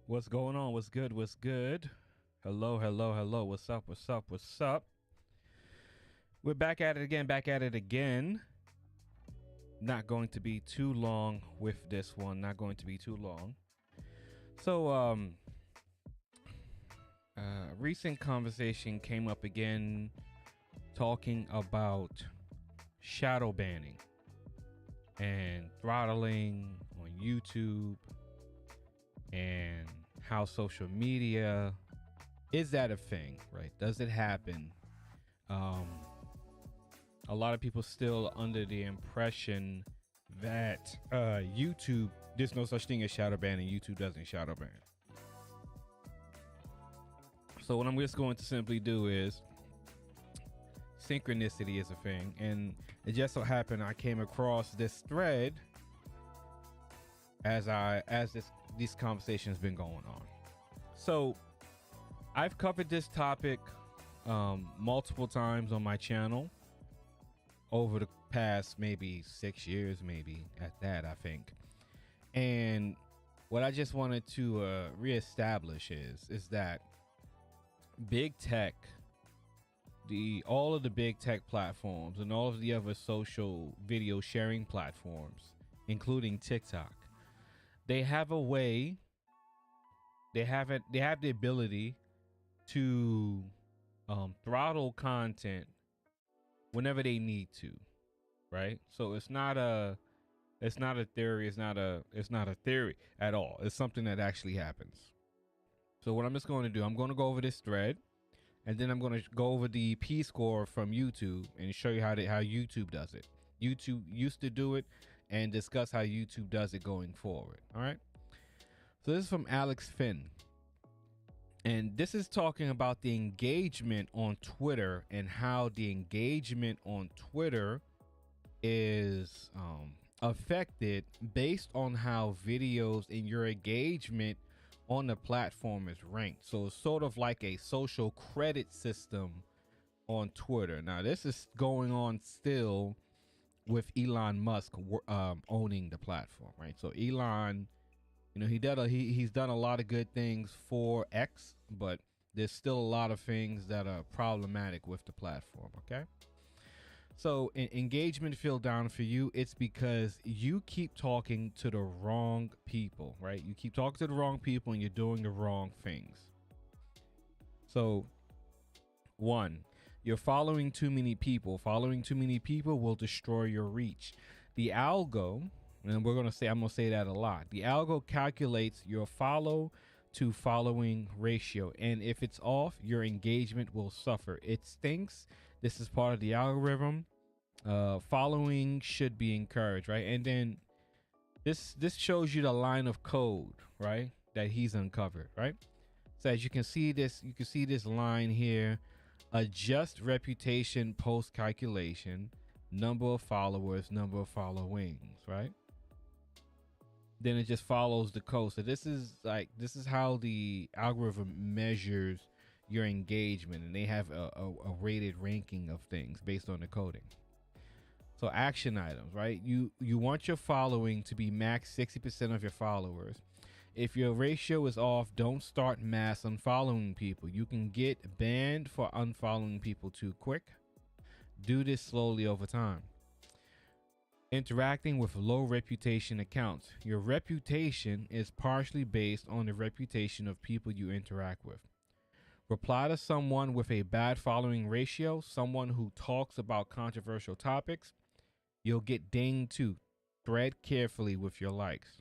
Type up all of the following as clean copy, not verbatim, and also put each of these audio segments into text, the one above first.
What's going on? What's good? What's good? Hello, hello, hello. What's up? What's up? What's up? We're back at it again. Not going to be too long with this one. Not going to be too long. So, recent conversation came up again talking about shadow banning and throttling on YouTube and how social media, is that a thing, right? Does it happen? A lot of people still under the impression that YouTube, there's no such thing as shadow ban and YouTube doesn't shadow ban. So what I'm just going to simply do is, synchronicity is a thing, and it just so happened I came across this thread as this conversation has been going on. So I've covered this topic multiple times on my channel over the past maybe 6 years, maybe at that, I think. And what I just wanted to reestablish is that big tech, all of the big tech platforms and all of the other social video sharing platforms, including TikTok, they have a way, they have the ability to throttle content whenever they need to, right? So it's not a theory, it's not a theory at all. It's something that actually happens. So what I'm just going to do, I'm going to go over this thread, and then I'm going to go over the P-score from YouTube and show you how YouTube does it. YouTube used to do it, and discuss how YouTube does it going forward. All right. So this is from Alex Finn. And this is talking about the engagement on Twitter and how the engagement on Twitter is affected based on how videos and your engagement on the platform is ranked. So it's sort of like a social credit system on Twitter. Now, this is going on still with Elon Musk owning the platform, right? So Elon, you know, he's done a lot of good things for X, but there's still a lot of things that are problematic with the platform. Okay, so engagement fell down for you. It's because you keep talking to the wrong people, right? You keep talking to the wrong people and you're doing the wrong things. So, one, you're following too many people. Following too many people will destroy your reach. The algo, and I'm gonna say that a lot. The algo calculates your follow to following ratio, and if it's off, your engagement will suffer. It stinks. This is part of the algorithm. Following should be encouraged, right? And then this shows you the line of code, right, that he's uncovered, right? So as you can see this line here. Adjust reputation post calculation, number of followers, number of followings, right? Then it just follows the code. So this is how the algorithm measures your engagement, and they have a rated ranking of things based on the coding. So action items, right? You want your following to be max 60% of your followers. If your ratio is off, don't start mass unfollowing people. You can get banned for unfollowing people too quick. Do this slowly over time. Interacting with low reputation accounts. Your reputation is partially based on the reputation of people you interact with. Reply to someone with a bad following ratio, someone who talks about controversial topics. You'll get dinged too. Thread carefully with your likes.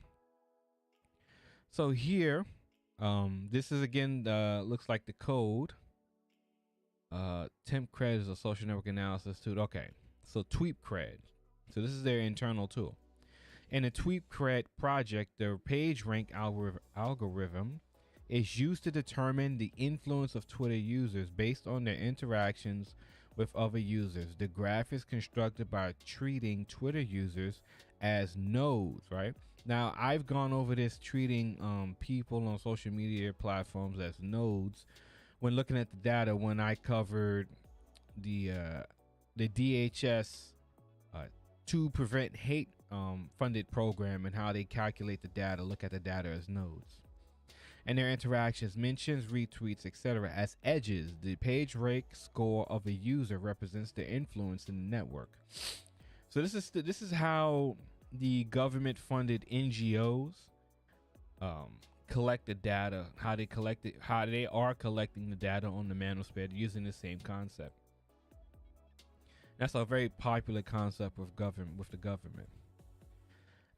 So here, this is again, looks like the code. Temp cred is a social network analysis tool. Okay, so tweet cred. So this is their internal tool. In the tweet cred project, the page rank algorithm is used to determine the influence of Twitter users based on their interactions with other users. The graph is constructed by treating Twitter users as nodes, right? Now, I've gone over this, treating people on social media platforms as nodes when looking at the data when I covered the DHS to prevent hate funded program and how they calculate the data, look at the data as nodes. And their interactions, mentions, retweets, etc. as edges. The page rank score of a user represents their influence in the network. So this is how the government funded NGOs collect the data, how they collect it, how they are collecting the data on the manosphere using the same concept. That's a very popular concept with the government.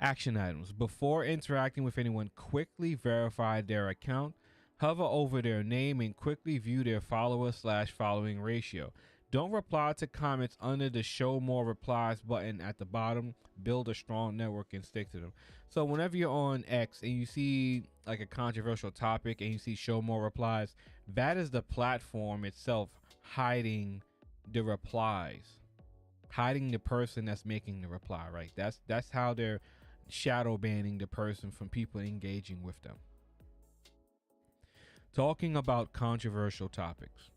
Action items. Before interacting with anyone, quickly verify their account. Hover over their name and quickly view their follower/following ratio. Don't reply to comments under the show more replies button at the bottom. Build a strong network and stick to them. So whenever you're on X and you see like a controversial topic and you see show more replies, that is the platform itself hiding the replies, hiding the person that's making the reply, right? That's how they're shadow banning the person from people engaging with them. Talking about controversial topics.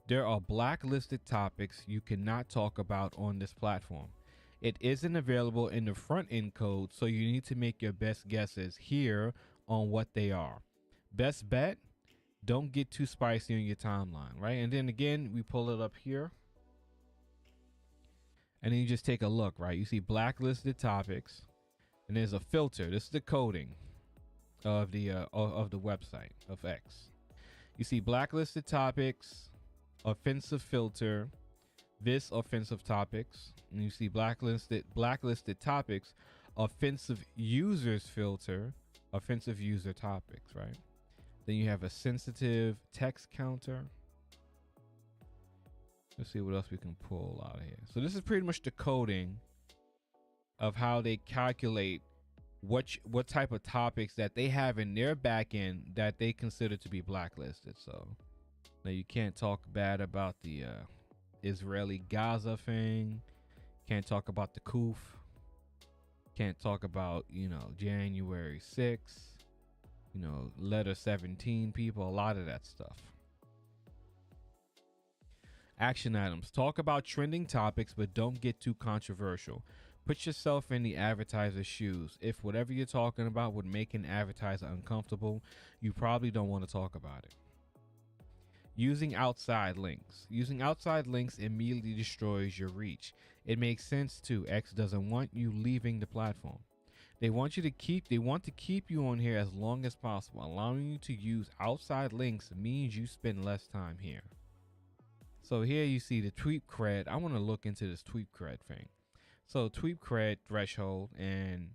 There are blacklisted topics you cannot talk about on this platform. It isn't available in the front end code, so you need to make your best guesses here on what they are. Best bet, don't get too spicy on your timeline, right? And then again, we pull it up here. And then you just take a look, right? You see blacklisted topics, and there's a filter. This is the coding of the website of X. You see blacklisted topics, offensive filter, this offensive topics, and you see blacklisted topics, offensive users filter, offensive user topics, right? Then you have a sensitive text counter. Let's see what else we can pull out of here. So this is pretty much the coding of how they calculate what type of topics that they have in their backend that they consider to be blacklisted. So now you can't talk bad about the Israeli Gaza thing. Can't talk about the coup. Can't talk about, January 6th, letter 17 people, a lot of that stuff. Action items. Talk about trending topics, but don't get too controversial. Put yourself in the advertiser's shoes. If whatever you're talking about would make an advertiser uncomfortable, you probably don't want to talk about it. Using outside links. Using outside links immediately destroys your reach. It makes sense too. X doesn't want you leaving the platform. They want to keep you on here as long as possible. Allowing you to use outside links means you spend less time here. So here you see the tweet cred. I want to look into this tweet cred thing. So tweet cred threshold and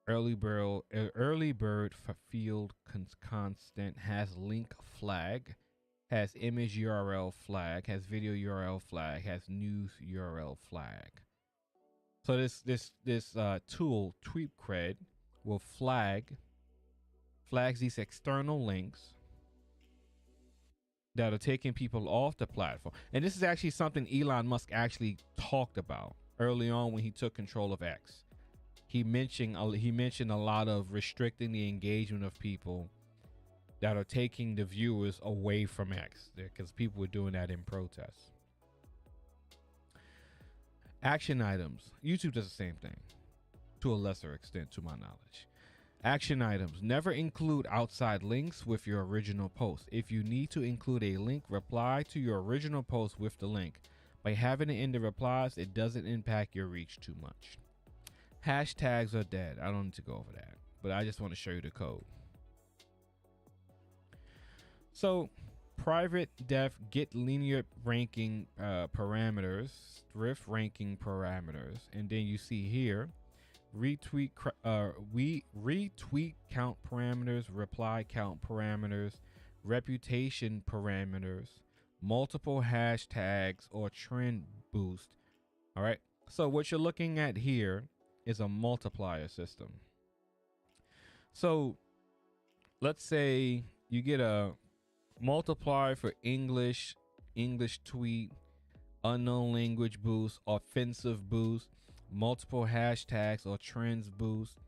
early bird field constant has link flag, has image URL flag, has video URL flag, has news URL flag. So this tool TweetCred will flags these external links that are taking people off the platform. And this is actually something Elon Musk actually talked about early on when he took control of X. He mentioned a lot of restricting the engagement of people that are taking the viewers away from X, because people were doing that in protest. Action items. YouTube does the same thing to a lesser extent, to my knowledge. Action items. Never include outside links with your original post. If you need to include a link, reply to your original post with the link. By having it in the replies, it doesn't impact your reach too much. Hashtags are dead. I don't need to go over that, but I just want to show you the code. So, private def get linear ranking parameters, thrift ranking parameters, and then you see here retweet retweet count parameters, reply count parameters, reputation parameters, multiple hashtags, or trend boost. All right, so what you're looking at here is a multiplier system. So let's say you get a multiplier for English tweet, unknown language boost, offensive boost, multiple hashtags or trends boost,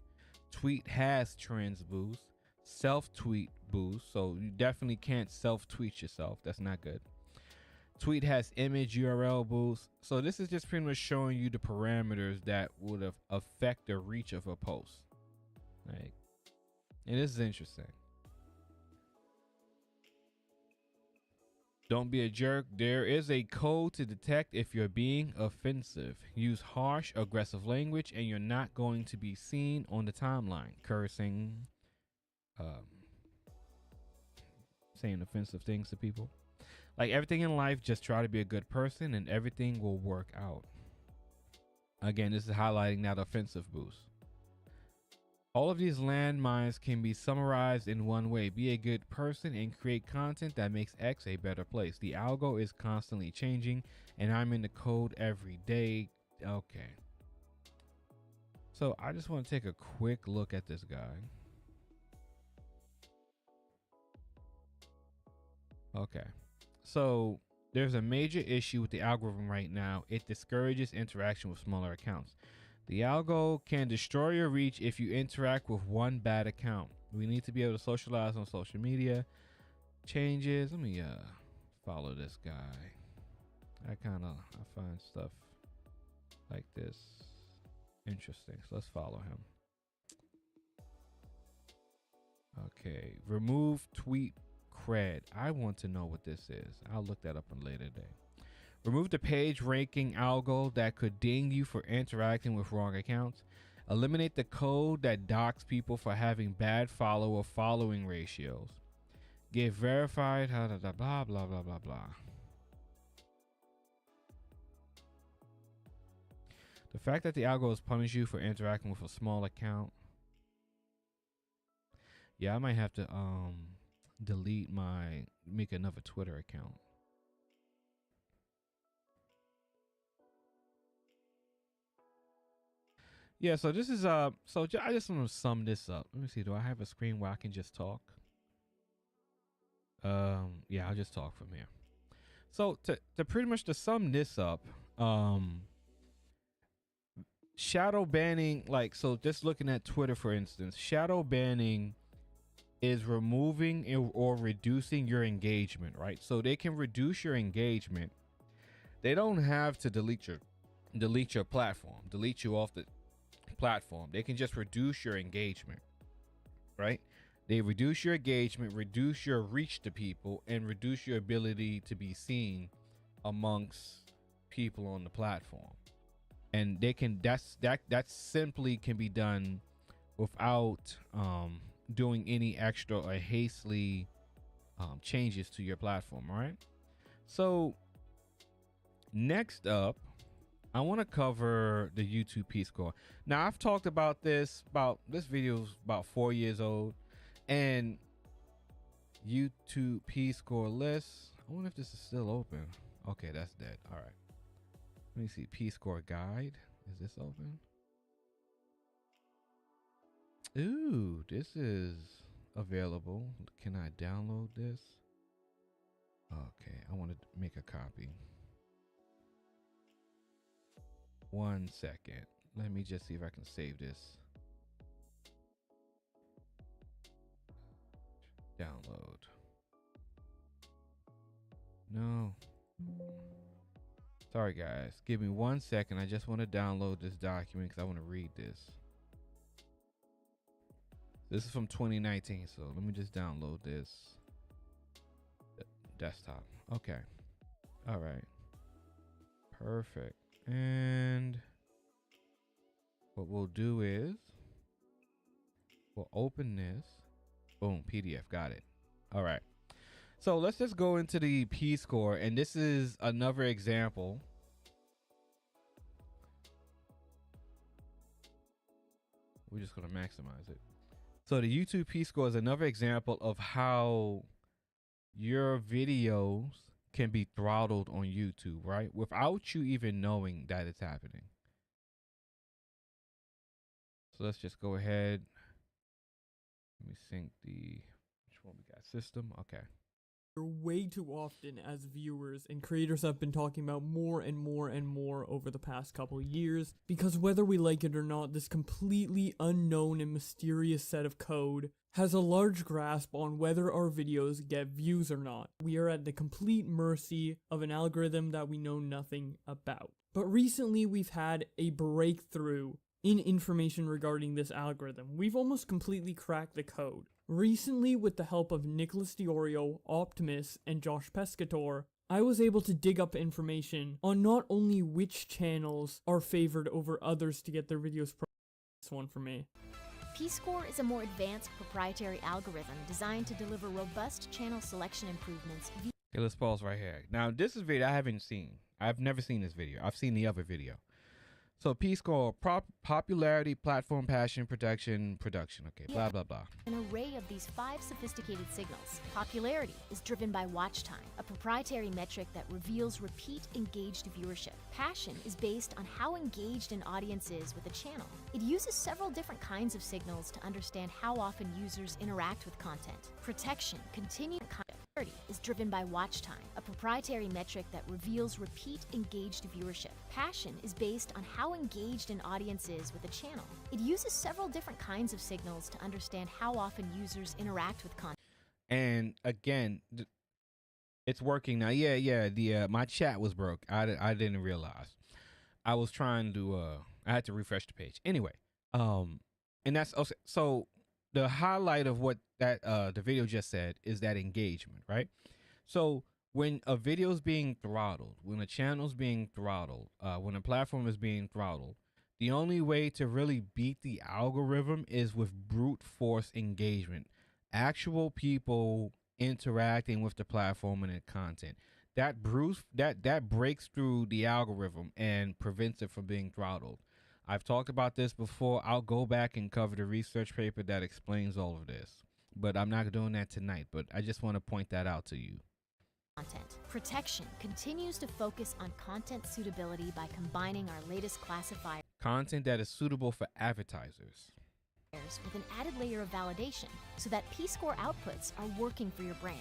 tweet has trends boost, self-tweet boost. So you definitely can't self-tweet yourself. That's not good. Tweet has image URL boost. So this is just pretty much showing you the parameters that would affect the reach of a post. Right? And this is interesting. Don't be a jerk. There is a code to detect if you're being offensive. Use harsh, aggressive language, and you're not going to be seen on the timeline. Cursing, saying offensive things to people. Like everything in life, just try to be a good person and everything will work out. Again, this is highlighting that offensive boost. All of these landmines can be summarized in one way. Be a good person and create content that makes X a better place. The algo is constantly changing and I'm in the code every day. Okay. So I just want to take a quick look at this guy. Okay. So there's a major issue with the algorithm right now. It discourages interaction with smaller accounts. The algo can destroy your reach if you interact with one bad account. We need to be able to socialize on social media. Changes. Let me follow this guy. I find stuff like this interesting. So let's follow him. Okay. Remove tweet cred. I want to know what this is. I'll look that up in a later day. Remove the page ranking algo that could ding you for interacting with wrong accounts. Eliminate the code that docks people for having bad follower following ratios. Get verified, blah, blah, blah, blah, blah, blah. The fact that the algo is punishing you for interacting with a small account. Yeah, I might have to make another Twitter account. Yeah, so this is I just want to sum this up. Let me see, do I have a screen where I can just talk? Yeah, I'll just talk from here. So to pretty much to sum this up, shadow banning, like, so just looking at Twitter for instance, shadow banning is removing or reducing your engagement, right? So they can reduce your engagement. They don't have to delete your platform, delete you off the platform. They can just reduce your engagement, right? They reduce your engagement, reduce your reach to people, and reduce your ability to be seen amongst people on the platform. And they can that simply can be done without doing any extra or hastily changes to your platform. All right, so next up, I want to cover the YouTube P-score. Now I've talked about this video's about 4 years old, and YouTube P-score list. I wonder if this is still open. Okay, that's dead. All right, let me see. P-score guide, is this open? Ooh, this is available. Can I download this? Okay, I want to make a copy. 1 second. Let me just see if I can save this. Download. No. Sorry, guys. Give me 1 second. I just want to download this document because I want to read this. This is from 2019, so let me just download this. Desktop. Okay. All right. Perfect. And what we'll do is we'll open this. Boom, PDF. Got it. All right. So let's just go into the P score, and this is another example. We're just going to maximize it. So the YouTube P score is another example of how your videos can be throttled on YouTube, right? Without you even knowing that it's happening. So let's just go ahead. Let me sync which one we got? System. Okay. Way too often as viewers, and creators have been talking about more and more and more over the past couple years, because whether we like it or not, this completely unknown and mysterious set of code has a large grasp on whether our videos get views or not. We are at the complete mercy of an algorithm that we know nothing about. But recently we've had a breakthrough in information regarding this algorithm. We've almost completely cracked the code. Recently, with the help of Nicholas Diorio, Optimus, and Josh Pescator, I was able to dig up information on not only which channels are favored over others to get their videos this one for me. P-Score is a more advanced proprietary algorithm designed to deliver robust channel selection improvements. Okay, let's pause right here. Now, this is a video I haven't seen. I've never seen this video. I've seen the other video. So P-Score, popularity, platform, passion, protection, production. Okay, blah, blah, blah. An array of these 5 sophisticated signals. Popularity is driven by watch time, a proprietary metric that reveals repeat engaged viewership. Passion is based on how engaged an audience is with a channel. It uses several different kinds of signals to understand how often users interact with content. Protection, is driven by watch time, a proprietary metric that reveals repeat engaged viewership. Passion is based on how engaged an audience is with a channel. It uses several different kinds of signals to understand how often users interact with content. And again, it's working now. Yeah. My chat was broke. I didn't realize. I was trying to. I had to refresh the page. Anyway, and that's okay. So the highlight of what that the video just said is that engagement, right? So when a video is being throttled, when a channel is being throttled, when a platform is being throttled, the only way to really beat the algorithm is with brute force engagement, actual people interacting with the platform and the content. That breaks through the algorithm and prevents it from being throttled. I've talked about this before. I'll go back and cover the research paper that explains all of this, but I'm not doing that tonight. But I just want to point that out to you. Content. Protection continues to focus on content suitability by combining our latest classifier. Content that is suitable for advertisers. With an added layer of validation so that P-Score outputs are working for your brand.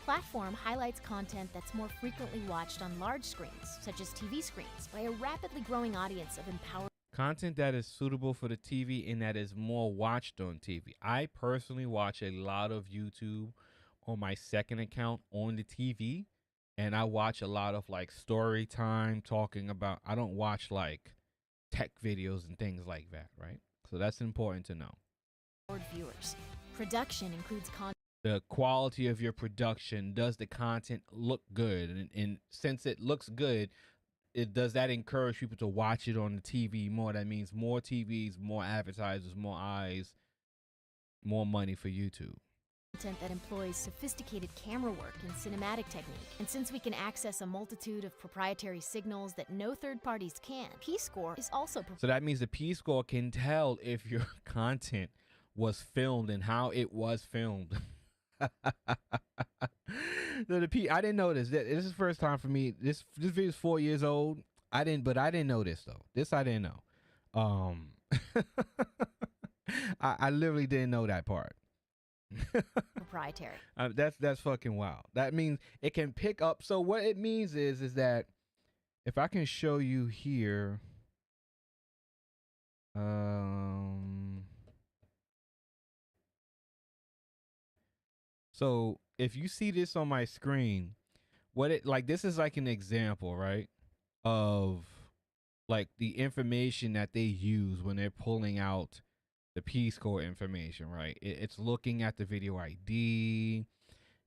Platform highlights content that's more frequently watched on large screens, such as TV screens, by a rapidly growing audience of empowered content that is suitable for the TV and that is more watched on TV. I personally watch a lot of YouTube on my second account on the TV, and I watch a lot of like story time talking about. I don't watch like tech videos and things like that, right? So that's important to know. Viewers. Production includes content. The quality of your production. Does the content look good? And since it looks good, does that encourage people to watch it on the TV more? That means more TVs, more advertisers, more eyes, more money for YouTube. Content that employs sophisticated camera work and cinematic technique. And since we can access a multitude of proprietary signals that no third parties can, P-Score is also... So that means the P-Score can tell if your content was filmed and how it was filmed. I didn't know this. This is the first time for me. This video is 4 years old. I didn't know this though. This I didn't know. I literally didn't know that part. Proprietary. That's fucking wild. That means it can pick up. So what it means is that if I can show you here, so if you see this on my screen, what it like this is like an example, right? Of like the information that they use when they're pulling out the P score information, right? It's looking at the video ID,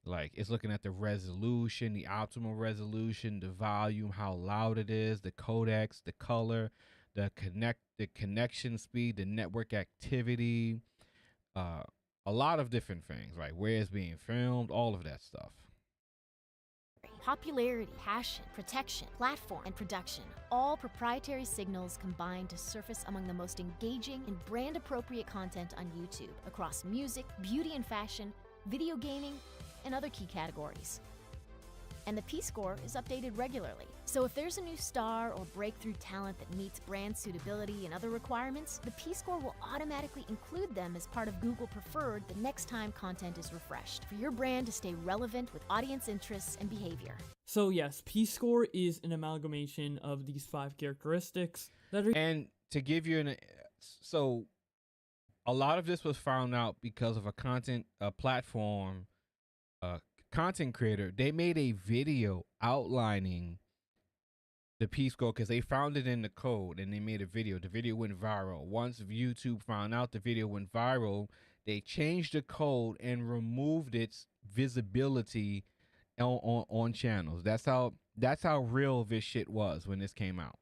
like it's looking at the resolution, the optimal resolution, the volume, how loud it is, the codecs, the color, the connection speed, the network activity, uh, a lot of different things, right? Where it's being filmed, all of that stuff. Popularity, passion, protection, platform, and production. All proprietary signals combined to surface among the most engaging and brand-appropriate content on YouTube across music, beauty and fashion, video gaming, and other key categories. And the P-score is updated regularly. So if there's a new star or breakthrough talent that meets brand suitability and other requirements, the P-score will automatically include them as part of Google Preferred the next time content is refreshed, for your brand to stay relevant with audience interests and behavior. So yes, P-score is an amalgamation of these 5 characteristics that are... And to give you so a lot of this was found out because of a platform, content creator. They made a video outlining the P score because they found it in the code and they made a video. The video went viral. Once YouTube found out the video went viral, they changed the code and removed its visibility on channels. That's how real this shit was when this came out.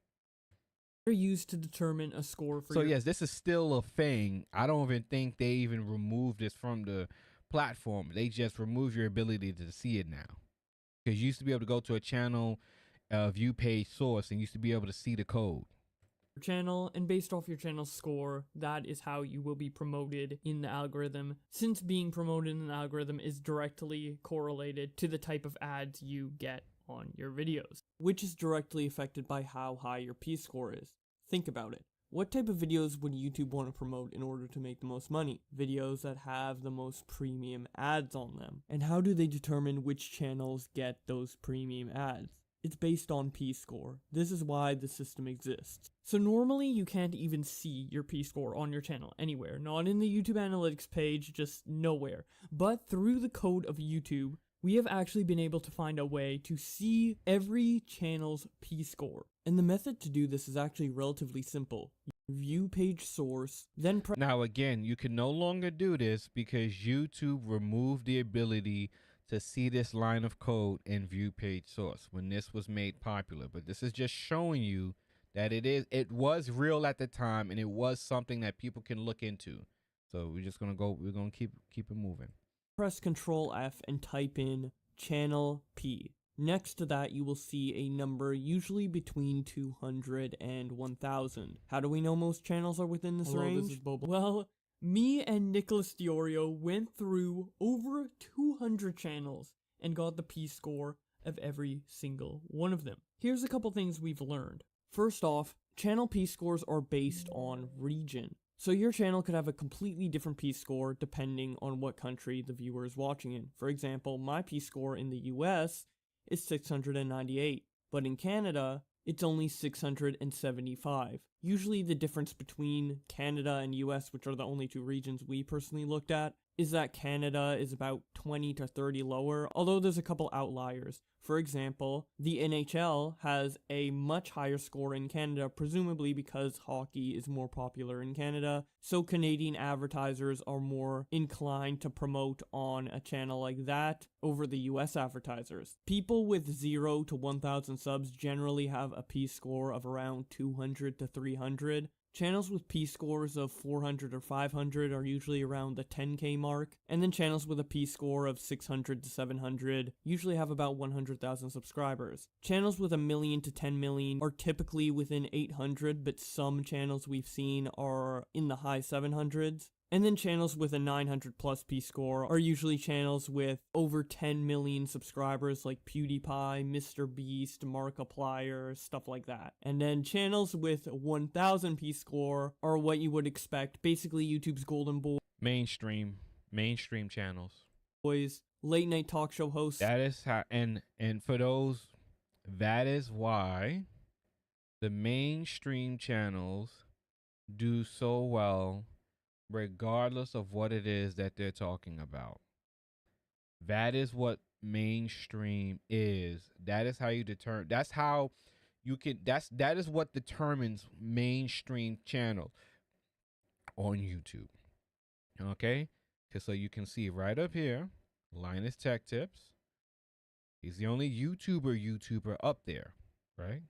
They're used to determine a score for So yes, this is still a thing. I don't even think they even removed this from the platform. They just remove your ability to see it now, because you used to be able to go to a channel view page source and used to be able to see the code. your channel, and based off your channel's score, that is how you will be promoted in the algorithm, since being promoted in the algorithm is directly correlated to the type of ads you get on your videos, which is directly affected by how high your P-score is. Think about it. What type of videos would YouTube want to promote in order to make the most money? Videos that have the most premium ads on them. And how do they determine which channels get those premium ads? It's based on P-score. This is why the system exists. So normally you can't even see your P-score on your channel anywhere. Not in the YouTube analytics page, just nowhere. But through the code of YouTube, we have actually been able to find a way to see every channel's P-score. And the method to do this is actually relatively simple. View page source, then press... Now again, you can no longer do this because YouTube removed the ability to see this line of code in view page source when this was made popular. But this is just showing you that it was real at the time, and it was something that people can look into. So we're gonna keep it moving. Press Control F and type in channel P. Next to that, you will see a number usually between 200 and 1000. How do we know most channels are within this range? This is Boba. Well, me and Nicholas Diorio went through over 200 channels and got the P-score of every single one of them. Here's a couple things we've learned. First off, channel P-scores are based on region. So your channel could have a completely different P-score depending on what country the viewer is watching in. For example, my P-score in the US is 698, but in Canada, it's only 675. Usually the difference between Canada and US, which are the only 2 regions we personally looked at, is that Canada is about 20 to 30 lower, although there's a couple outliers. For example, the NHL has a much higher score in Canada, presumably because hockey is more popular in Canada, so Canadian advertisers are more inclined to promote on a channel like that over the US advertisers. People with 0 to 1,000 subs generally have a P-score of around 200 to 300. Channels with P-scores of 400 or 500 are usually around the 10k mark, and then channels with a P-score of 600 to 700 usually have about 100,000 subscribers. Channels with 1 million to 10 million are typically within 800, but some channels we've seen are in the high 700s. And then channels with a 900 plus P-score are usually channels with over 10 million subscribers like PewDiePie, MrBeast, Markiplier, stuff like that. And then channels with 1000 P-score are what you would expect, basically YouTube's golden boy. Mainstream channels. Boys, late night talk show hosts. That is how, and for those, that is why the mainstream channels do so well regardless of what it is that they're talking about. That is what mainstream is. That is how you determine. That's how you can. That is what determines mainstream channel on YouTube. Okay, because so you can see right up here, Linus Tech Tips. He's the only YouTuber up there, right?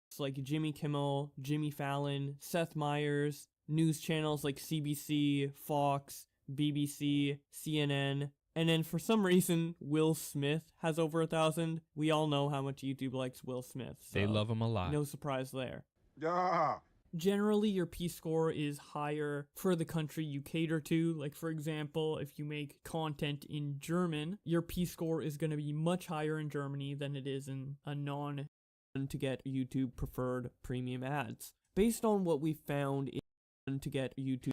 It's like Jimmy Kimmel, Jimmy Fallon, Seth Meyers, news channels like CBC, Fox, BBC, CNN, and then for some reason, Will Smith has over 1,000. We all know how much YouTube likes Will Smith. So They love him a lot. no surprise there. Yeah. Generally, your P-score is higher for the country you cater to. Like, for example, if you make content in German, your P-score is going to be much higher in Germany than it is in a non- to get YouTube preferred premium ads. Based on what we found in to get YouTube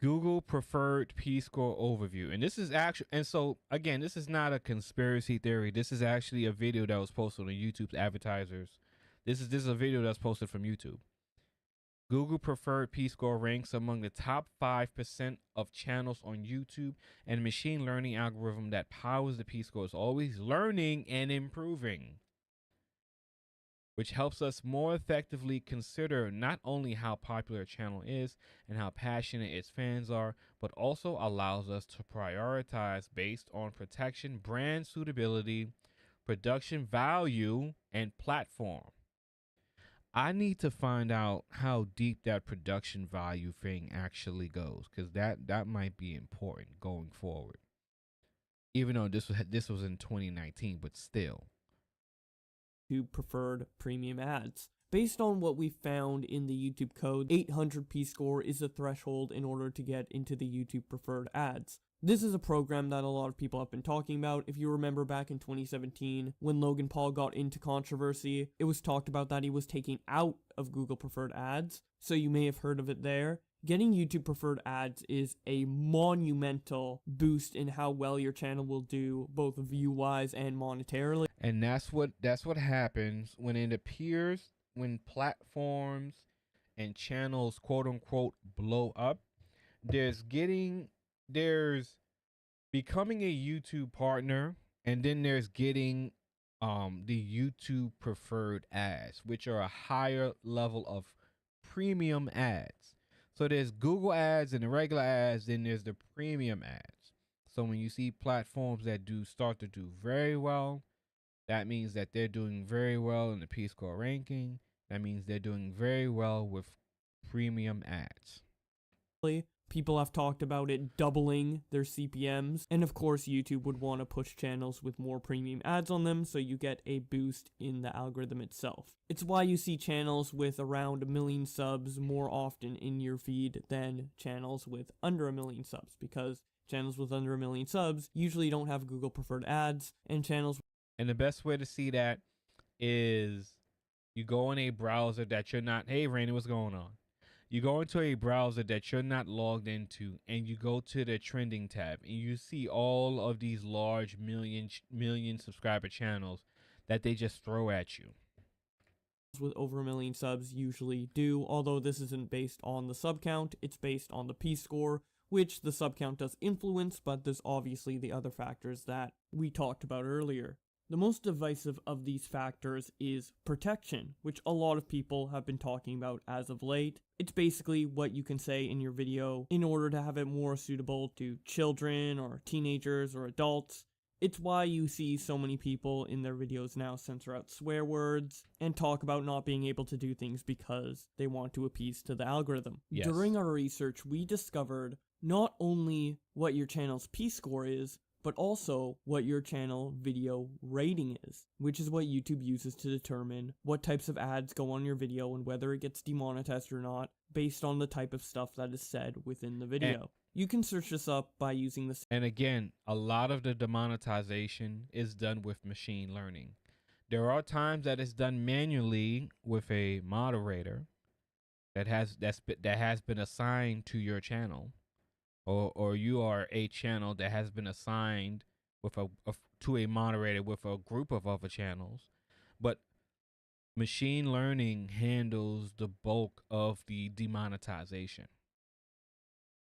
Google preferred P-score overview. And this is actually, and so again, this is not a conspiracy theory. This is actually a video that was posted on YouTube's advertisers. This is a video that's posted from YouTube. Google preferred P-score ranks among the top 5% of channels on YouTube, and machine learning algorithm that powers the P-score is always learning and improving, which helps us more effectively consider not only how popular a channel is and how passionate its fans are, but also allows us to prioritize based on protection, brand suitability, production value, and platform. I need to find out how deep that production value thing actually goes, because that might be important going forward. Even though this was in 2019, but still. preferred premium ads. Based on what we found in the YouTube code, 800 P-score is the threshold in order to get into the YouTube preferred ads. This is a program that a lot of people have been talking about. If you remember back in 2017, when Logan Paul got into controversy, it was talked about that he was taken out of Google preferred ads, so you may have heard of it there. Getting YouTube preferred ads is a monumental boost in how well your channel will do, both view-wise and monetarily. And that's what happens when it appears, when platforms and channels quote unquote blow up. There's becoming a YouTube partner, and then there's getting the YouTube preferred ads, which are a higher level of premium ads. So there's Google ads and the regular ads, then there's the premium ads. So when you see platforms that start to do very well, that means that they're doing very well in the P-score ranking. That means they're doing very well with premium ads. People have talked about it doubling their CPMs, and of course YouTube would want to push channels with more premium ads on them so you get a boost in the algorithm itself. It's why you see channels with around 1 million subs more often in your feed than channels with under 1 million subs, because channels with under 1 million subs usually don't have Google preferred ads, and And the best way to see that is you go in a browser that you're not, hey Randy, what's going on? You go into a browser that you're not logged into, and you go to the trending tab, and you see all of these large million subscriber channels that they just throw at you. with over 1 million subs usually do, although this isn't based on the sub count, it's based on the P-score, which the sub count does influence, but there's obviously the other factors that we talked about earlier. The most divisive of these factors is protection, which a lot of people have been talking about as of late. It's basically what you can say in your video in order to have it more suitable to children or teenagers or adults. It's why you see so many people in their videos now censor out swear words and talk about not being able to do things because they want to appease to the algorithm. Yes. During our research, we discovered not only what your channel's P-score is, but also what your channel video rating is, which is what YouTube uses to determine what types of ads go on your video and whether it gets demonetized or not based on the type of stuff that is said within the video. You can search this up by using this. And again, a lot of the demonetization is done with machine learning. There are times that it's done manually with a moderator that has been assigned to your channel. Or you are a channel that has been assigned with to a moderator with a group of other channels, but machine learning handles the bulk of the demonetization.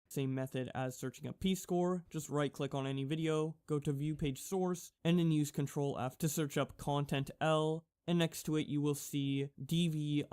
Same method as searching up P-score, just right click on any video, go to view page source, and then use Ctrl F to search up content L, and next to it you will see DV_G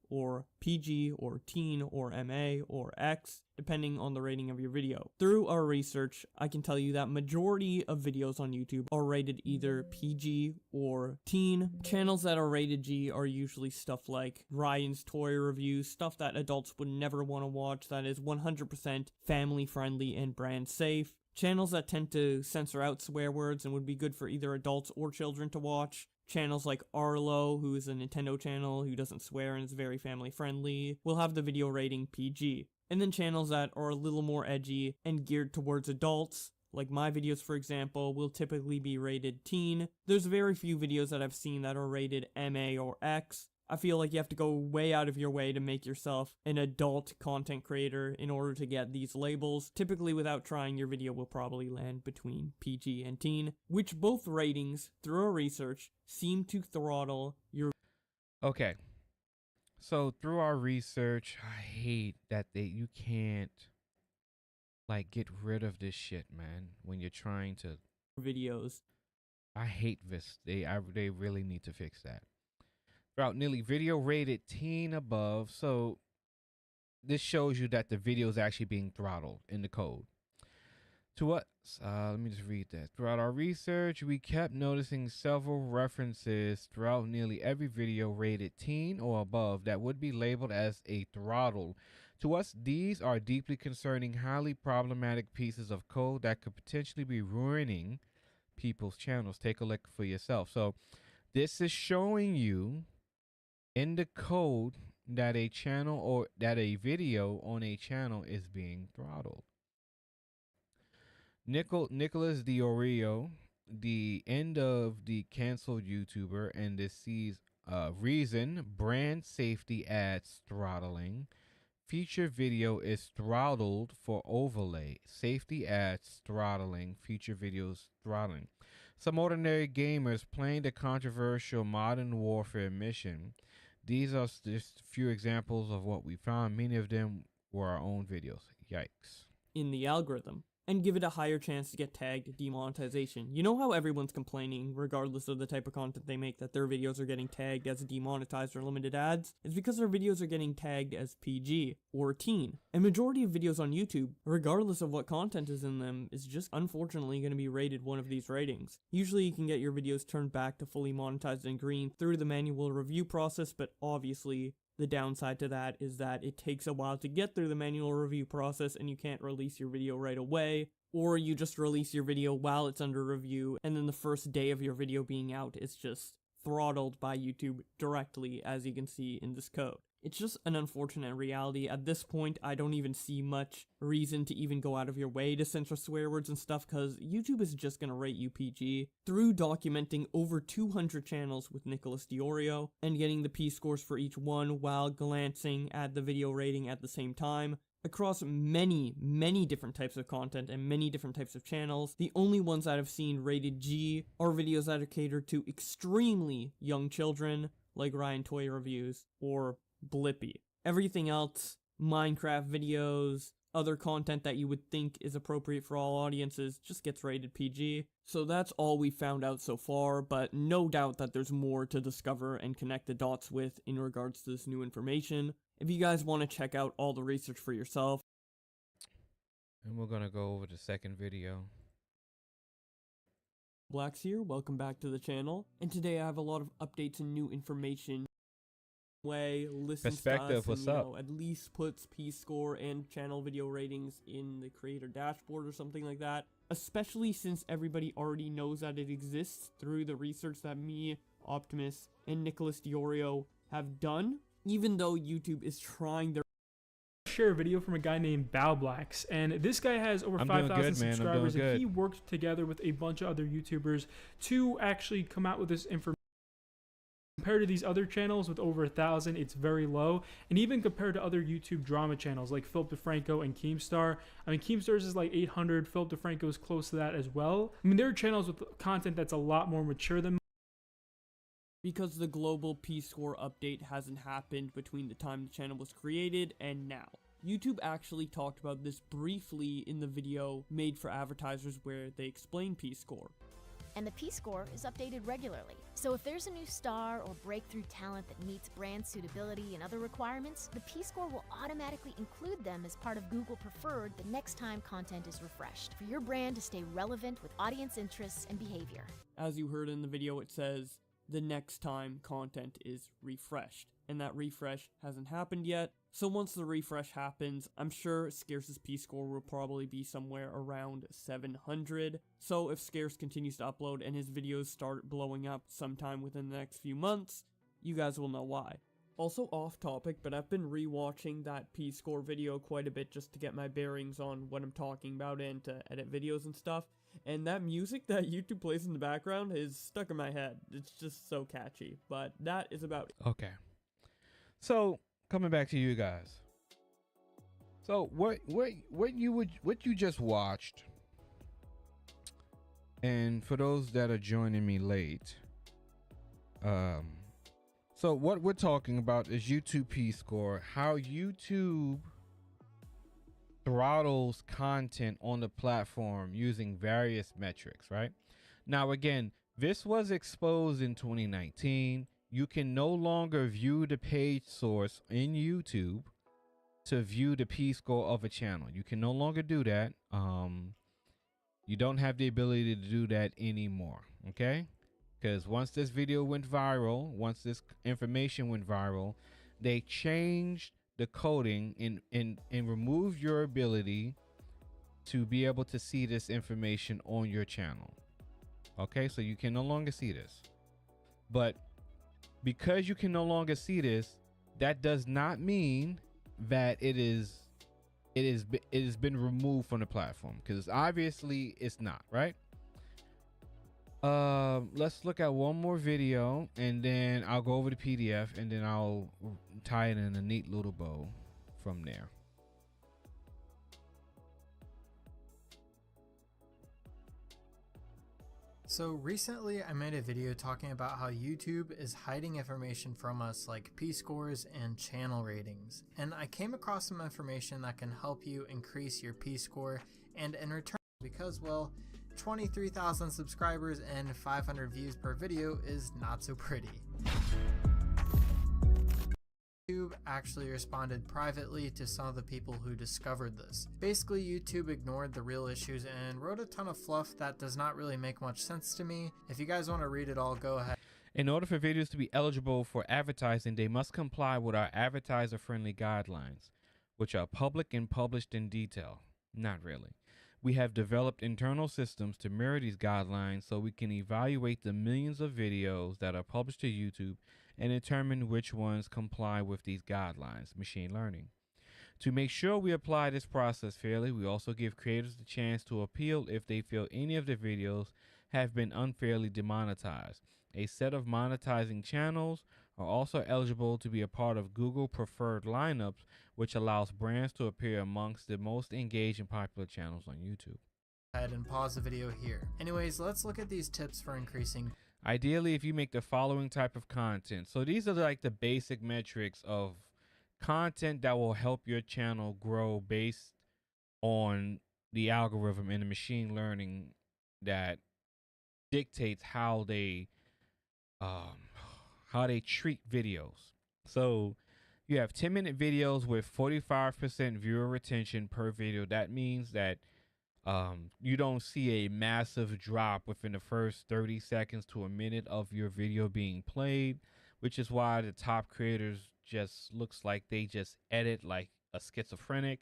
or PG or teen or MA or X, depending on the rating of your video. Through our research, I can tell you that majority of videos on YouTube are rated either PG or teen. Channels that are rated G are usually stuff like Ryan's toy reviews, stuff that adults would never want to watch, that is 100% family friendly and brand safe. Channels that tend to censor out swear words and would be good for either adults or children to watch. Channels like Arlo, who is a Nintendo channel who doesn't swear and is very family friendly, will have the video rating PG. And then channels that are a little more edgy and geared towards adults, like my videos for example, will typically be rated teen. There's very few videos that I've seen that are rated MA or X. I feel like you have to go way out of your way to make yourself an adult content creator in order to get these labels. Typically, without trying, your video will probably land between PG and teen, which both ratings, through our research, seem to throttle your... Okay. So through our research, I hate that you can't like get rid of this shit, man, when you're trying to videos. I hate this. They really need to fix that. Throughout nearly video rated teen above, so this shows you that the video is actually being throttled in the code. To us, let me just read that. Throughout our research, we kept noticing several references throughout nearly every video rated teen or above that would be labeled as a throttle. To us, these are deeply concerning, highly problematic pieces of code that could potentially be ruining people's channels. Take a look for yourself. So this is showing you in the code that a channel or that a video on a channel is being throttled. Nicholas Diorio, the end of the canceled YouTuber, and this sees reason brand safety ads throttling. Feature video is throttled for overlay. Safety ads throttling. Feature videos throttling. Some ordinary gamers playing the controversial Modern Warfare mission. These are just a few examples of what we found. Many of them were our own videos. Yikes. In the algorithm, and give it a higher chance to get tagged demonetization. You know how everyone's complaining, regardless of the type of content they make, that their videos are getting tagged as demonetized or limited ads? It's because their videos are getting tagged as PG or teen. A majority of videos on YouTube, regardless of what content is in them, is just unfortunately going to be rated one of these ratings. Usually you can get your videos turned back to fully monetized and green through the manual review process, but obviously the downside to that is that it takes a while to get through the manual review process and you can't release your video right away, or you just release your video while it's under review and then the first day of your video being out it's just throttled by YouTube directly, as you can see in this code. It's just an unfortunate reality. At this point, I don't even see much reason to even go out of your way to censor swear words and stuff, because YouTube is just going to rate you PG. Through documenting over 200 channels with Nicholas Diorio and getting the P-scores for each one while glancing at the video rating at the same time, across many different types of content and many different types of channels, the only ones that I've seen rated G are videos that are catered to extremely young children, like Ryan Toy Reviews or Blippi. Everything else, Minecraft videos, other content that you would think is appropriate for all audiences, just gets rated PG. So that's all we found out so far, but no doubt that there's more to discover and connect the dots with in regards to this new information. If you guys want to check out all the research for yourself. And we're going to go over the second video. Blacks here, welcome back to the channel. And today I have a lot of updates and new information. Listens Perspective, to us what's and, up? At least puts P-score and channel video ratings in the creator dashboard or something like that. Especially since everybody already knows that it exists through the research that me, Optimus, and Nicholas Diorio have done. Even though YouTube is trying their share a video from a guy named Blacks, and this guy has over 5,000 subscribers, and he worked together with a bunch of other YouTubers to actually come out with this information. Compared to these other channels with over 1,000, it's very low. And even compared to other YouTube drama channels like Philip DeFranco and Keemstar, I mean, Keemstar's is like 800, Philip DeFranco is close to that as well. I mean, there are channels with content that's a lot more mature than because the global P-score update hasn't happened between the time the channel was created and now. YouTube actually talked about this briefly in the video made for advertisers where they explain P-score. And the P-score is updated regularly. So if there's a new star or breakthrough talent that meets brand suitability and other requirements, the P-score will automatically include them as part of Google Preferred the next time content is refreshed, for your brand to stay relevant with audience interests and behavior. As you heard in the video, it says the next time content is refreshed, and that refresh hasn't happened yet. So once the refresh happens, I'm sure Scarce's P-score will probably be somewhere around 700. So if Scarce continues to upload and his videos start blowing up sometime within the next few months, you guys will know why. Also off topic, but I've been rewatching that P-score video quite a bit just to get my bearings on what I'm talking about and to edit videos and stuff. And that music that YouTube plays in the background is stuck in my head. It's just so catchy. But that is about it. Okay. So coming back to you guys. So what you just watched, and for those that are joining me late, so what we're talking about is YouTube P-score, how YouTube throttles content on the platform using various metrics, right? Now, again, this was exposed in 2019. You can no longer view the page source in YouTube to view the P-score of a channel. You can no longer do that. You don't have the ability to do that anymore, okay? Because once this video went viral, once this information went viral, they changed the coding and removed your ability to be able to see this information on your channel. Okay, so you can no longer see this. But because you can no longer see this, that does not mean that it has been removed from the platform, because obviously it's not, right? Let's look at one more video and then I'll go over the PDF and then I'll tie it in a neat little bow from there. So recently I made a video talking about how YouTube is hiding information from us like P-scores and channel ratings. And I came across some information that can help you increase your P-score, and in return, because, well, 23,000 subscribers and 500 views per video is not so pretty. YouTube actually responded privately to some of the people who discovered this. Basically, YouTube ignored the real issues and wrote a ton of fluff that does not really make much sense to me. If you guys want to read it all, go ahead. In order for videos to be eligible for advertising, they must comply with our advertiser-friendly guidelines, which are public and published in detail. Not really. We have developed internal systems to mirror these guidelines so we can evaluate the millions of videos that are published to YouTube and determine which ones comply with these guidelines, machine learning. To make sure we apply this process fairly, we also give creators the chance to appeal if they feel any of their videos have been unfairly demonetized. A set of monetizing channels are also eligible to be a part of Google Preferred lineups, which allows brands to appear amongst the most engaged and popular channels on YouTube. Ahead and pause the video here. Anyways, let's look at these tips for increasing. Ideally, if you make the following type of content. So these are like the basic metrics of content that will help your channel grow based on the algorithm and the machine learning that dictates how they treat videos. So you have 10-minute videos with 45% viewer retention per video. That means that you don't see a massive drop within the first 30 seconds to a minute of your video being played, which is why the top creators just looks like they just edit like a schizophrenic,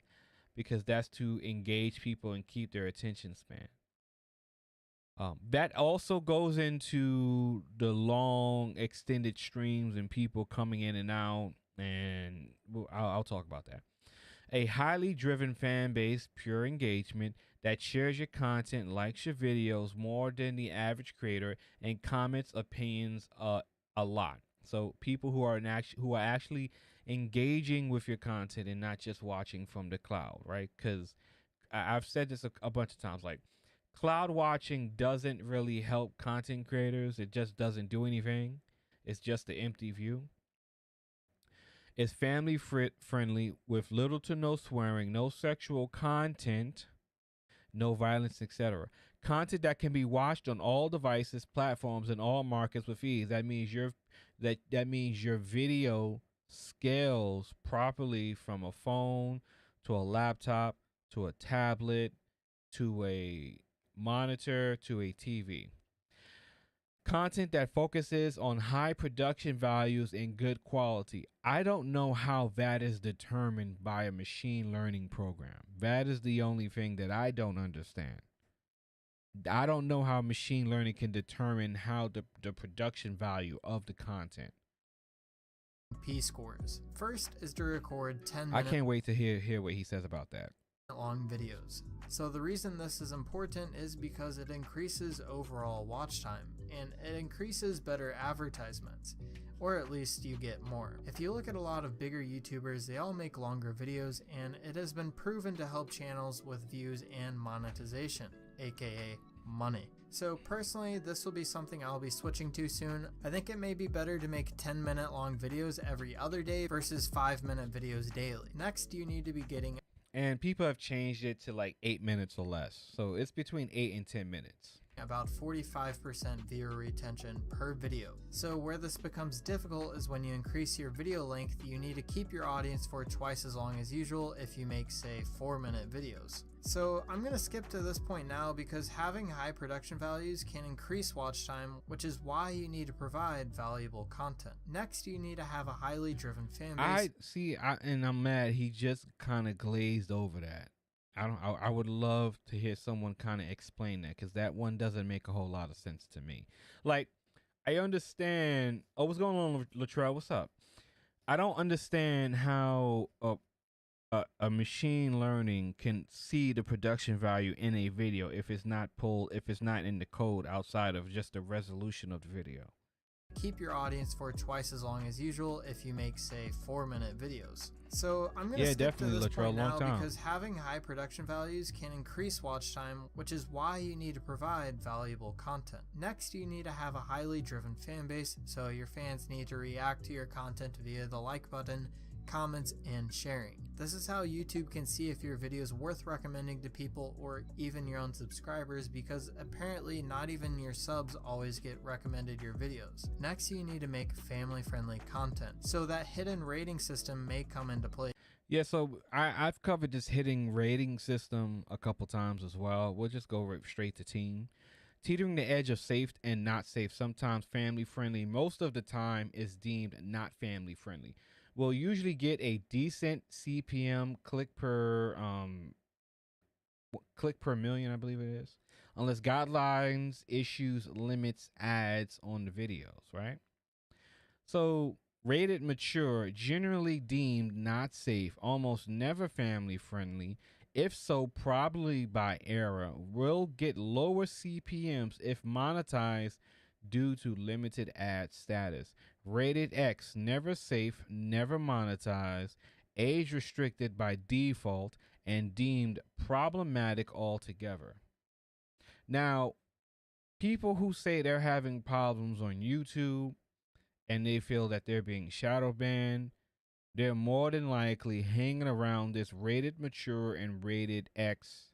because that's to engage people and keep their attention span. That also goes into the long extended streams and people coming in and out, and I'll talk about that. A highly driven fan base, pure engagement that shares your content, likes your videos more than the average creator, and comments opinions a lot. So people who are actually engaging with your content and not just watching from the cloud, right? Because I've said this a bunch of times, like, cloud watching doesn't really help content creators. It just doesn't do anything. It's just an empty view. is family friendly with little to no swearing, no sexual content, no violence, etc. Content that can be watched on all devices, platforms, and all markets with ease. That means that means your video scales properly from a phone to a laptop to a tablet to a monitor to a TV. Content that focuses on high production values and good quality. I don't know how that is determined by a machine learning program. That is the only thing that I don't understand. I don't know how machine learning can determine how the production value of the content. P scores. First is to record 10 I can't wait to hear what he says about that. Long videos. So the reason this is important is because it increases overall watch time and it increases better advertisements, or at least you get more. If you look at a lot of bigger YouTubers, they all make longer videos, and it has been proven to help channels with views and monetization, aka money. So personally, this will be something I'll be switching to soon. I think it may be better to make 10-minute long videos every other day versus 5-minute videos daily. Next, you need to be getting, and people have changed it to like 8 minutes or less. So it's between 8 and 10 minutes. About 45% viewer retention per video. So where this becomes difficult is when you increase your video length, you need to keep your audience for twice as long as usual if you make, say, 4-minute videos. So I'm going to skip to this point now because having high production values can increase watch time, which is why you need to provide valuable content. Next, you need to have a highly driven fan base. And I'm mad he just kind of glazed over that. I would love to hear someone kind of explain that, because that one doesn't make a whole lot of sense to me. Like, I understand. Oh, what's going on, Latrell? What's up? I don't understand how a machine learning can see the production value in a video if it's not in the code outside of just the resolution of the video. Keep your audience for twice as long as usual if you make, say, 4-minute videos. So I'm going to skip to this point now because having high production values can increase watch time, which is why you need to provide valuable content. Next, you need to have a highly driven fan base, so your fans need to react to your content via the like button, comments, and sharing. This is how YouTube can see if your video is worth recommending to people or even your own subscribers, because apparently not even your subs always get recommended your videos. Next, you need to make family-friendly content, so that hidden rating system may come into play. Yeah, so I've covered this hidden rating system a couple times as well. We'll just go straight to teen. Teetering the edge of safe and not safe, sometimes family-friendly, most of the time is deemed not family-friendly. We'll usually get a decent CPM click per million, I believe it is, unless guidelines issues limits ads on the videos, right? So rated mature, generally deemed not safe, almost never family friendly. If so, probably by error. Will get lower CPMs if monetized due to limited ad status. Rated X, never safe, never monetized, age restricted by default, and deemed problematic altogether. Now, people who say they're having problems on YouTube and they feel that they're being shadow banned, they're more than likely hanging around this rated mature and rated X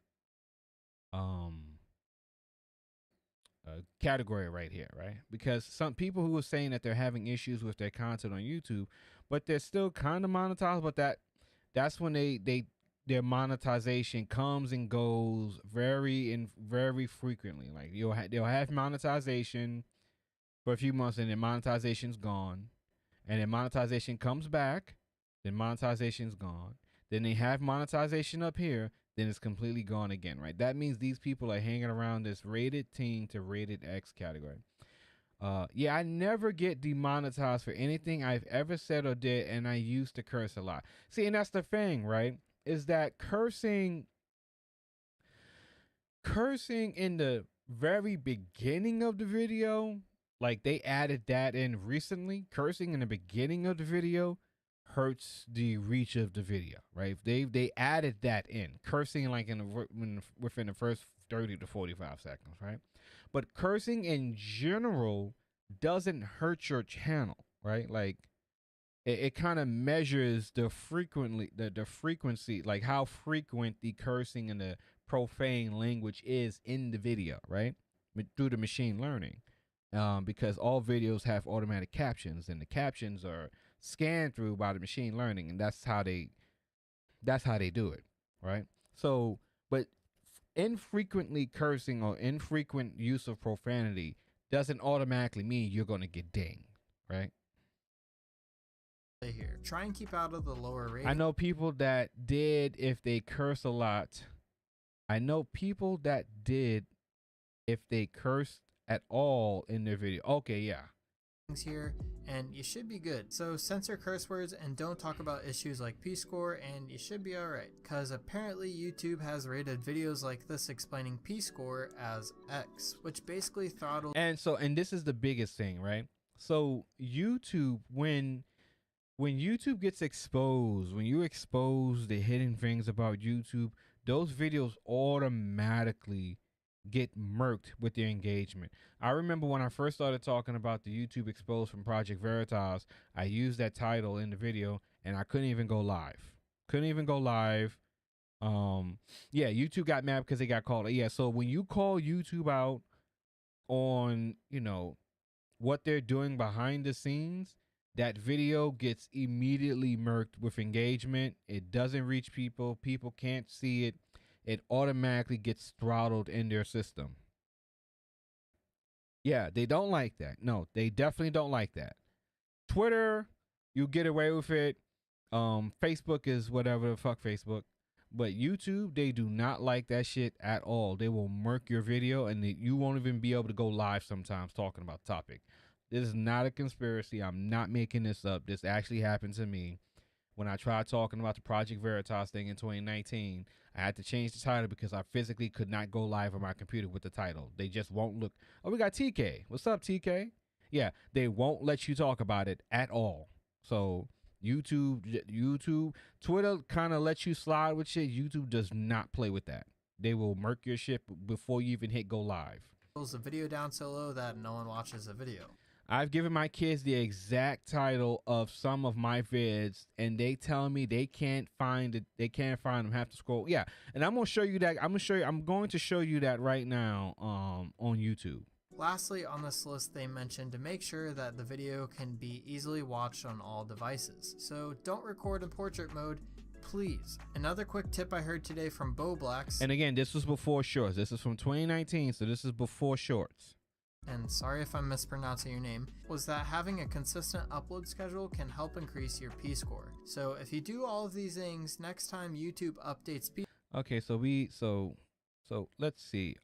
category right here, right? Because some people who are saying that they're having issues with their content on YouTube, but they're still kind of monetized, but that's when their monetization comes and goes very frequently. Like they'll have monetization for a few months and then monetization's gone, and then monetization comes back, then monetization's gone, then they have monetization up here, then it's completely gone again, right? That means these people are hanging around this rated teen to rated X category. Yeah, I never get demonetized for anything I've ever said or did, and I used to curse a lot. See, and that's the thing, right? Is that cursing in the very beginning of the video, like they added that in recently, cursing in the beginning of the video hurts the reach of the video, right? They added that in, cursing like within the first 30 to 45 seconds, right? But cursing in general doesn't hurt your channel, right? Like it kind of measures the frequency, like how frequent the cursing and the profane language is in the video, right? Through the machine learning, because all videos have automatic captions, and the captions are scanned through by the machine learning, and that's how they do it, right? So, but infrequently cursing or infrequent use of profanity doesn't automatically mean you're going to get dinged, right? Here, try and keep out of the lower rating. I know people that did if they curse a lot. I know people that did if they cursed at all in their video. Okay, yeah. Here, and you should be good. So censor curse words and don't talk about issues like P-score, and you should be alright, because apparently YouTube has rated videos like this explaining P-score as X, which basically throttles. And this is the biggest thing, right? So YouTube, when YouTube gets exposed, when you expose the hidden things about YouTube, those videos automatically get murked with their engagement. I remember when I first started talking about the YouTube exposed from Project Veritas, I used that title in the video and I couldn't even go live. Yeah, YouTube got mad because they got called. Yeah, so when you call YouTube out on, what they're doing behind the scenes, that video gets immediately murked with engagement. It doesn't reach people. People can't see it. It automatically gets throttled in their system. Yeah, they don't like that. No, they definitely don't like that. Twitter, you get away with it. Facebook is whatever the fuck Facebook. But YouTube, they do not like that shit at all. They will murk your video and you won't even be able to go live sometimes talking about the topic. This is not a conspiracy. I'm not making this up. This actually happened to me. When I tried talking about the Project Veritas thing in 2019, I had to change the title because I physically could not go live on my computer with the title. They just won't look. Oh, we got TK. What's up, TK? Yeah, they won't let you talk about it at all. So YouTube, Twitter kind of lets you slide with shit. YouTube does not play with that. They will murk your shit before you even hit go live. Pulls the video down so low that no one watches the video. I've given my kids the exact title of some of my vids, and they tell me they can't find it. They can't find them. Have to scroll. Yeah, and I'm gonna show you that. I'm going to show you that right now. On YouTube. Lastly, on this list, they mentioned to make sure that the video can be easily watched on all devices. So don't record in portrait mode, please. Another quick tip I heard today from Blacks. And again, this was before shorts. This is from 2019, so this is before shorts. And sorry if I'm mispronouncing your name, was that having a consistent upload schedule can help increase your P-score. So if you do all of these things, next time YouTube updates P. Okay, so let's see.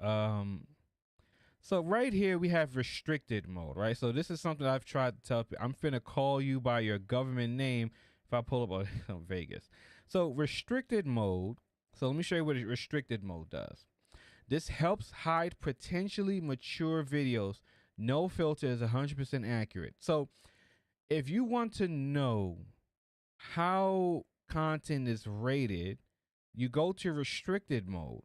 So right here we have restricted mode, right? So this is something I've tried to tell people. I'm finna call you by your government name if I pull up on Vegas. So restricted mode. So let me show you what restricted mode does. This helps hide potentially mature videos. No filter is 100% accurate. So if you want to know how content is rated, you go to restricted mode.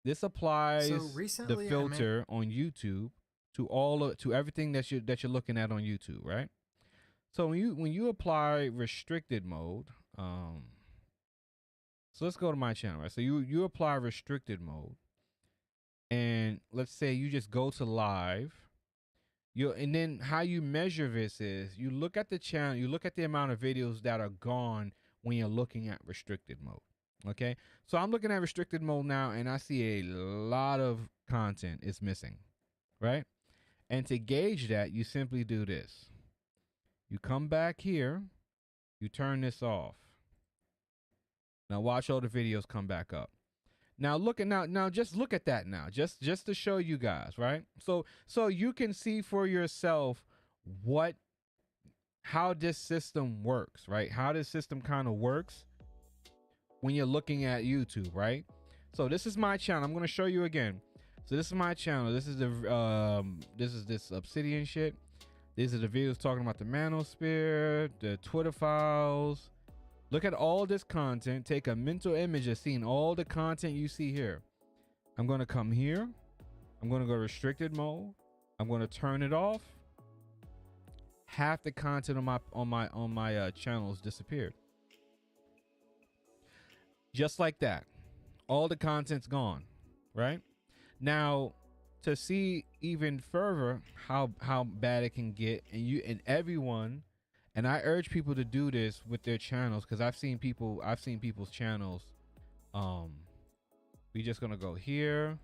This applies the filter on YouTube to everything that you're looking at on YouTube, right? So when you apply restricted mode, so let's go to my channel, right? So you apply restricted mode, and let's say you just go to live. And then how you measure this is you look at the channel, you look at the amount of videos that are gone when you're looking at restricted mode. Okay, so I'm looking at restricted mode now, and I see a lot of content is missing, right? And to gauge that, you simply do this. You come back here, you turn this off. Now watch all the videos come back up. Now just look at that now, just to show you guys, right? So you can see for yourself how this system works, right? How this system kind of works when you're looking at YouTube, right? So this is my channel. I'm going to show you again. So this is my channel. This is this Obsidian shit. These are the videos talking about the manosphere, the Twitter files. Look at all this content. Take a mental image of seeing all the content you see here. I'm going to come here. I'm going to go restricted mode. I'm going to turn it off. half the content on my channels disappeared. Just like that. All the content's gone, right? Now, to see even further how bad it can get, and everyone, and I urge people to do this with their channels, because I've seen people's channels. We just gonna go here.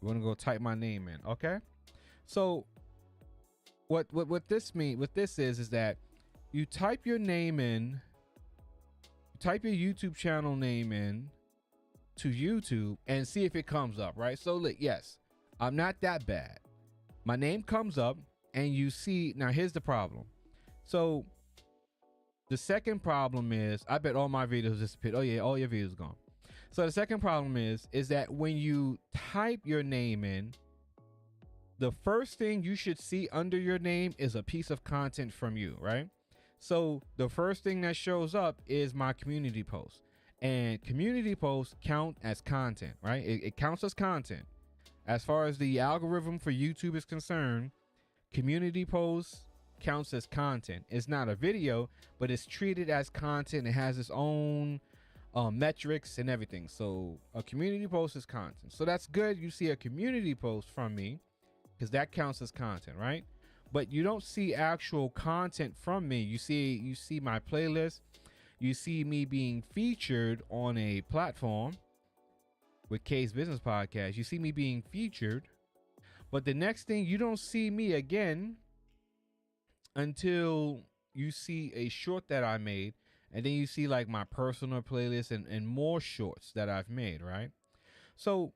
We're gonna go type my name in, okay? So what this is that you type your name in, type your YouTube channel name in to YouTube and see if it comes up, right? So look, yes, I'm not that bad. My name comes up and you see, now here's the problem. So the second problem is, I bet all my videos disappeared. Oh yeah, all your videos gone. So the second problem is that when you type your name in, the first thing you should see under your name is a piece of content from you, right? So the first thing that shows up is my community post, and community posts count as content, right? It counts as content. As far as the algorithm for YouTube is concerned, community posts counts as content. It's not a video, but it's treated as content. It has its own metrics and everything. So a community post is content. So that's good. You see a community post from me because that counts as content, right? But you don't see actual content from me. You see my playlist. You see me being featured on a platform with K's Business Podcast. You see me being featured, but the next thing, you don't see me again until you see a short that I made, and then you see like my personal playlist and more shorts that I've made, right? So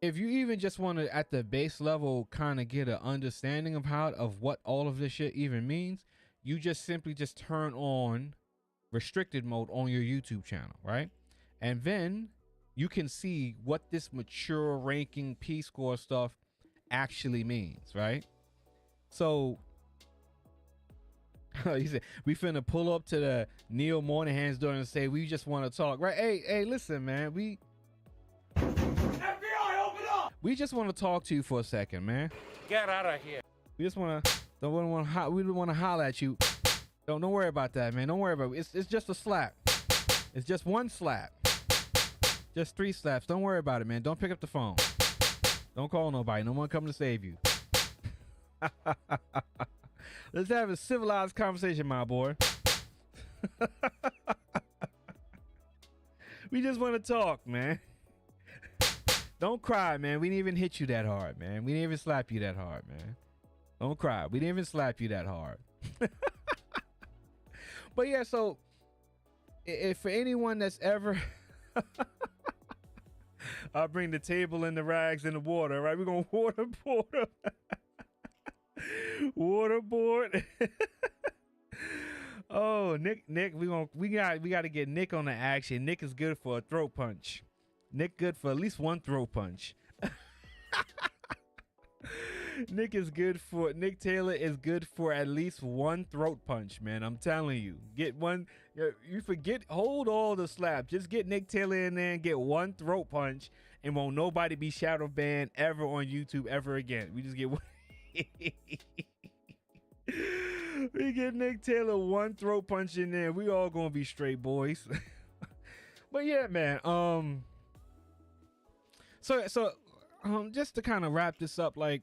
if you even just want to, at the base level, kind of get an understanding of what all of this shit even means, you just simply just turn on restricted mode on your YouTube channel, right? And then you can see what this mature ranking P-score stuff actually means, right? So he said, we finna pull up to the Neil Moynihan's door and say, we just want to talk, right? Hey, listen, man, we FBI, open up! We just want to talk to you for a second, man. Get out of here. We just want to, we don't want to holler at you. Don't worry about that, man. Don't worry about it. It's just a slap. It's just one slap. Just 3 slaps. Don't worry about it, man. Don't pick up the phone. Don't call nobody. No one coming to save you. Let's have a civilized conversation, my boy. We just want to talk, man. Don't cry, man. We didn't even hit you that hard, man. We didn't even slap you that hard, man. Don't cry. We didn't even slap you that hard. But yeah, so if for anyone that's ever I'll bring the table and the rags and the water, right? We're gonna waterboard. Waterboard. Oh, Nick, we got to get Nick on the action. Nick is good for a throat punch. Nick good for at least one throat punch. Nick Taylor is good for at least one throat punch, man. I'm telling you. Get one. You forget, hold all the slaps. Just get Nick Taylor in there and get one throat punch, and won't nobody be shadow banned ever on YouTube ever again. We just get one. We get Nick Taylor one throat punch in there. We all gonna be straight, boys. But yeah, man. So just to kind of wrap this up, like,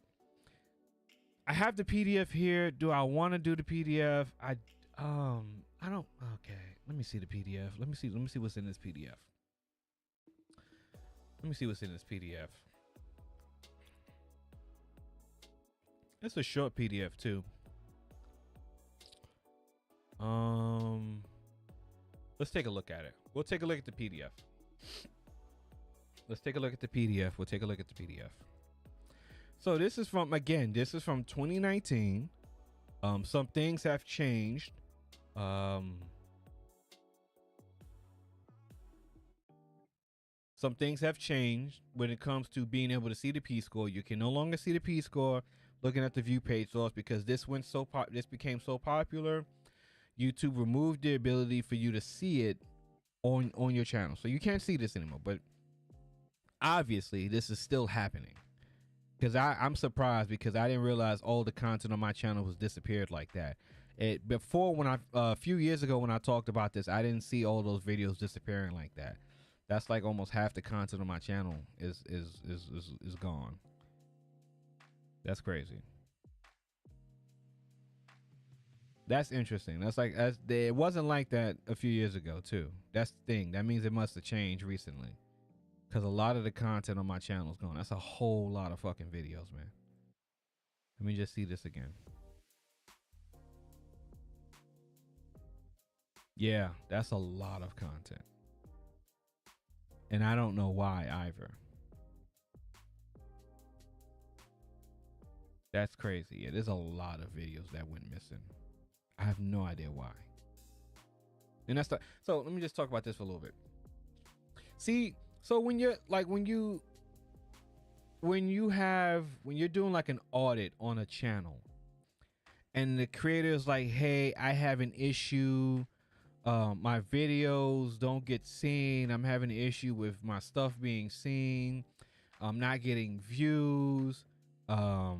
I have the PDF here. Do I want to do the PDF? I don't. Okay, let me see the PDF. Let me see what's in this PDF. It's a short PDF too. Let's take a look at it. We'll take a look at the PDF. We'll take a look at the PDF. So this is from 2019. Some things have changed. Some things have changed when it comes to being able to see the P-score. You can no longer see the P-score looking at the view page source because this became so popular. YouTube removed the ability for you to see it on your channel. So you can't see this anymore, but obviously this is still happening. Because I'm surprised because I didn't realize all the content on my channel was disappeared like that. Before, when a few years ago when I talked about this, I didn't see all those videos disappearing like that. That's like almost half the content on my channel is gone. That's crazy. That's interesting. It wasn't like that a few years ago too. That's the thing. That means it must have changed recently. Because a lot of the content on my channel is gone. That's a whole lot of fucking videos, man. Let me just see this again. Yeah, that's a lot of content. And I don't know why either. That's crazy. It is a lot of videos that went missing. I have no idea why. And that's so let me just talk about this for a little bit. See, so when you're doing like an audit on a channel and the creator is like, hey, I have an issue, my videos don't get seen, I'm having an issue with my stuff being seen, I'm not getting views, I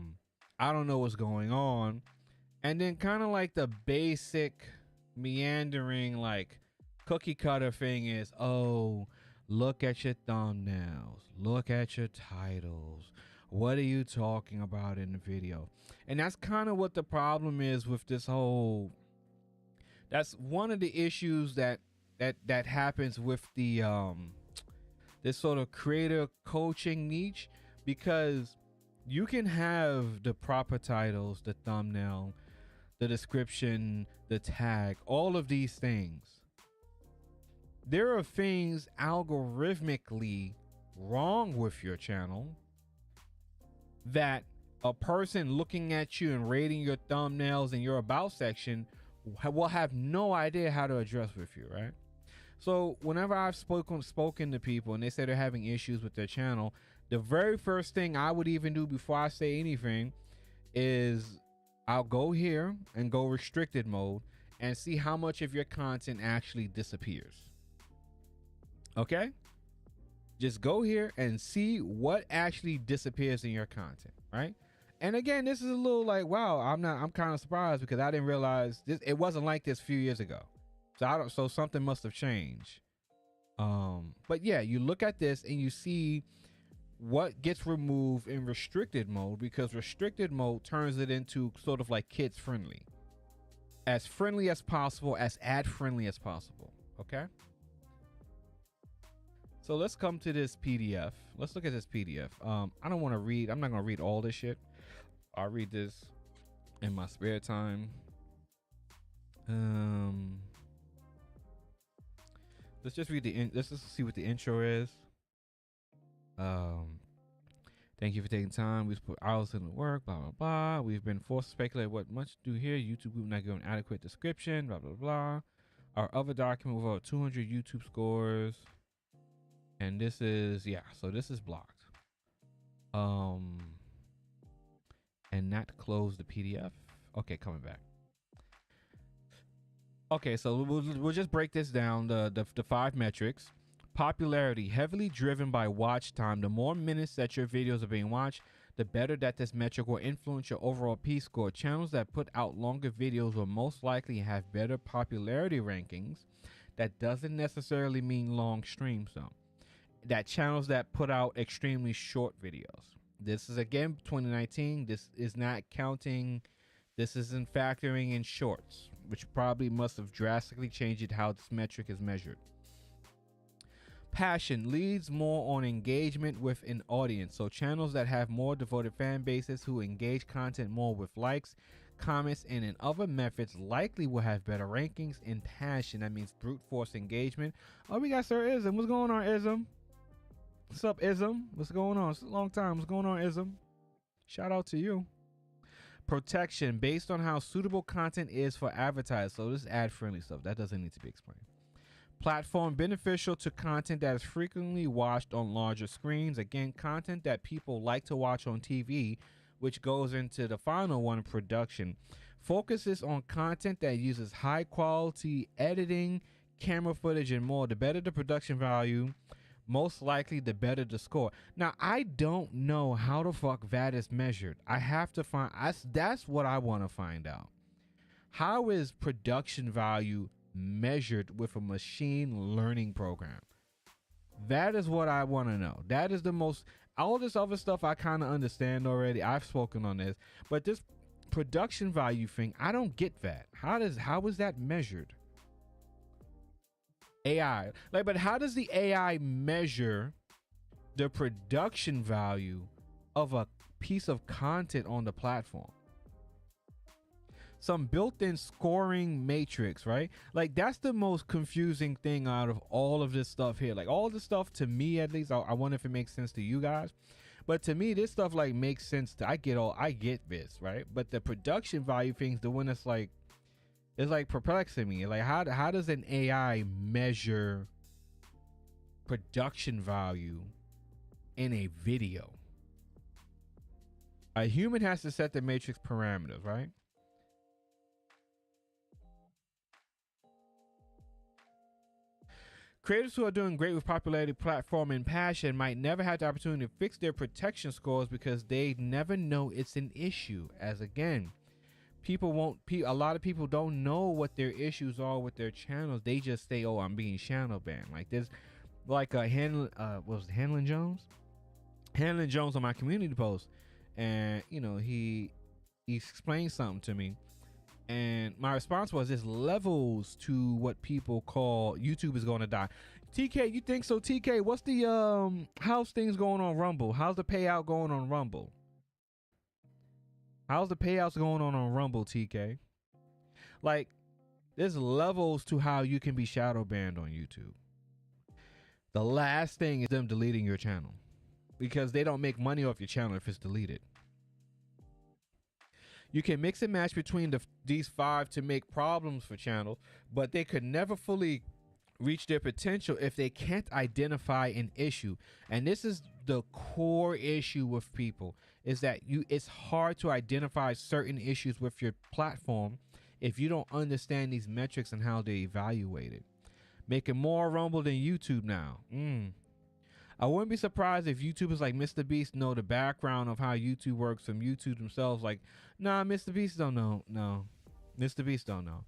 don't know what's going on. And then kind of like the basic meandering like cookie cutter thing is, oh, look at your thumbnails, look at your titles, what are you talking about in the video? And that's kind of what the problem is with this whole, that's one of the issues that happens with the this sort of creator coaching niche, because you can have the proper titles, the thumbnail, the description, the tag, all of these things. There are things algorithmically wrong with your channel that a person looking at you and rating your thumbnails and your about section will have no idea how to address with you, right? So whenever I've spoken to people and they say they're having issues with their channel, the very first thing I would even do before I say anything is I'll go here and go restricted mode and see how much of your content actually disappears. Okay? Just go here and see what actually disappears in your content, right? And again, this is a little like, wow, I'm kind of surprised because I didn't realize this, it wasn't like this a few years ago. So something must have changed. But yeah, you look at this and you see what gets removed in restricted mode, because restricted mode turns it into sort of like kids friendly as possible, as ad friendly as possible. Okay. So let's come to this PDF. Let's look at this PDF. I don't want to read. I'm not going to read all this shit. I'll read this in my spare time. Let's just read let's just see what the intro is. Thank you for taking time. We've put hours in the work, blah, blah, blah. We've been forced to speculate what much to do here. YouTube group not giving adequate description, blah, blah, blah. Our other document with over 200 YouTube scores. And this is, yeah, so this is blocked. And not close the PDF. Okay, coming back. Okay, so we'll just break this down. The 5 metrics. Popularity, heavily driven by watch time. The more minutes that your videos are being watched, the better that this metric will influence your overall P score. Channels that put out longer videos will most likely have better popularity rankings. That doesn't necessarily mean long streams though. That channels that put out extremely short videos. This is again 2019. This is not counting. This isn't factoring in shorts, which probably must have drastically changed how this metric is measured. Passion leads more on engagement with an audience. So channels that have more devoted fan bases who engage content more with likes, comments, and in other methods likely will have better rankings. In passion, that means brute force engagement. Oh, we got Sir Ism. What's going on, Ism? What's up, Ism? What's going on? It's a long time. What's going on, Ism? Shout out to you. Protection based on how suitable content is for advertisers. So this is ad-friendly stuff. That doesn't need to be explained. Platform beneficial to content that is frequently watched on larger screens. Again, content that people like to watch on TV, which goes into the final one, production. Focuses on content that uses high quality editing, camera footage, and more. The better the production value, most likely the better the score. Now, I don't know how the fuck that is measured. I have to find, that's what I want to find out. How is production value measured with a machine learning program? That is what I want to know. That is the most, all this other stuff I kind of understand already. I've spoken on this, but this production value thing, I don't get that. How is that measured? AI, like, but how does the AI measure the production value of a piece of content on the platform? Some built-in scoring matrix, right? Like, that's the most confusing thing out of all of this stuff here. Like, all this stuff, to me at least, I wonder if it makes sense to you guys, but to me this stuff like makes sense to, I get this, right? But the production value things, the one that's like, it's like perplexing me. Like, how does an AI measure production value in a video? A human has to set the matrix parameters, right? Creators who are doing great with popularity, platform, and passion might never have the opportunity to fix their protection scores because they never know it's an issue. As again, a lot of people don't know what their issues are with their channels. They just say, oh, I'm being shadow banned. Like this, like Hanlon Jones? Hanlon Jones on my community post. And, you know, he explained something to me. And my response was, there's levels to what people call YouTube is going to die. TK, you think so? TK, what's the how's things going on Rumble? How's the payout going on Rumble? How's the payouts going on Rumble, TK? Like, there's levels to how you can be shadow banned on YouTube. The last thing is them deleting your channel, because they don't make money off your channel if it's deleted. You can mix and match between these 5 to make problems for channels, but they could never fully reach their potential if they can't identify an issue. And this is the core issue with people, is that it's hard to identify certain issues with your platform if you don't understand these metrics and how they evaluate it. Making more Rumble than YouTube now. I wouldn't be surprised if YouTubers like Mr. Beast know the background of how YouTube works from YouTube themselves. Like, nah, Mr. Beast don't know. No, Mr. Beast don't know.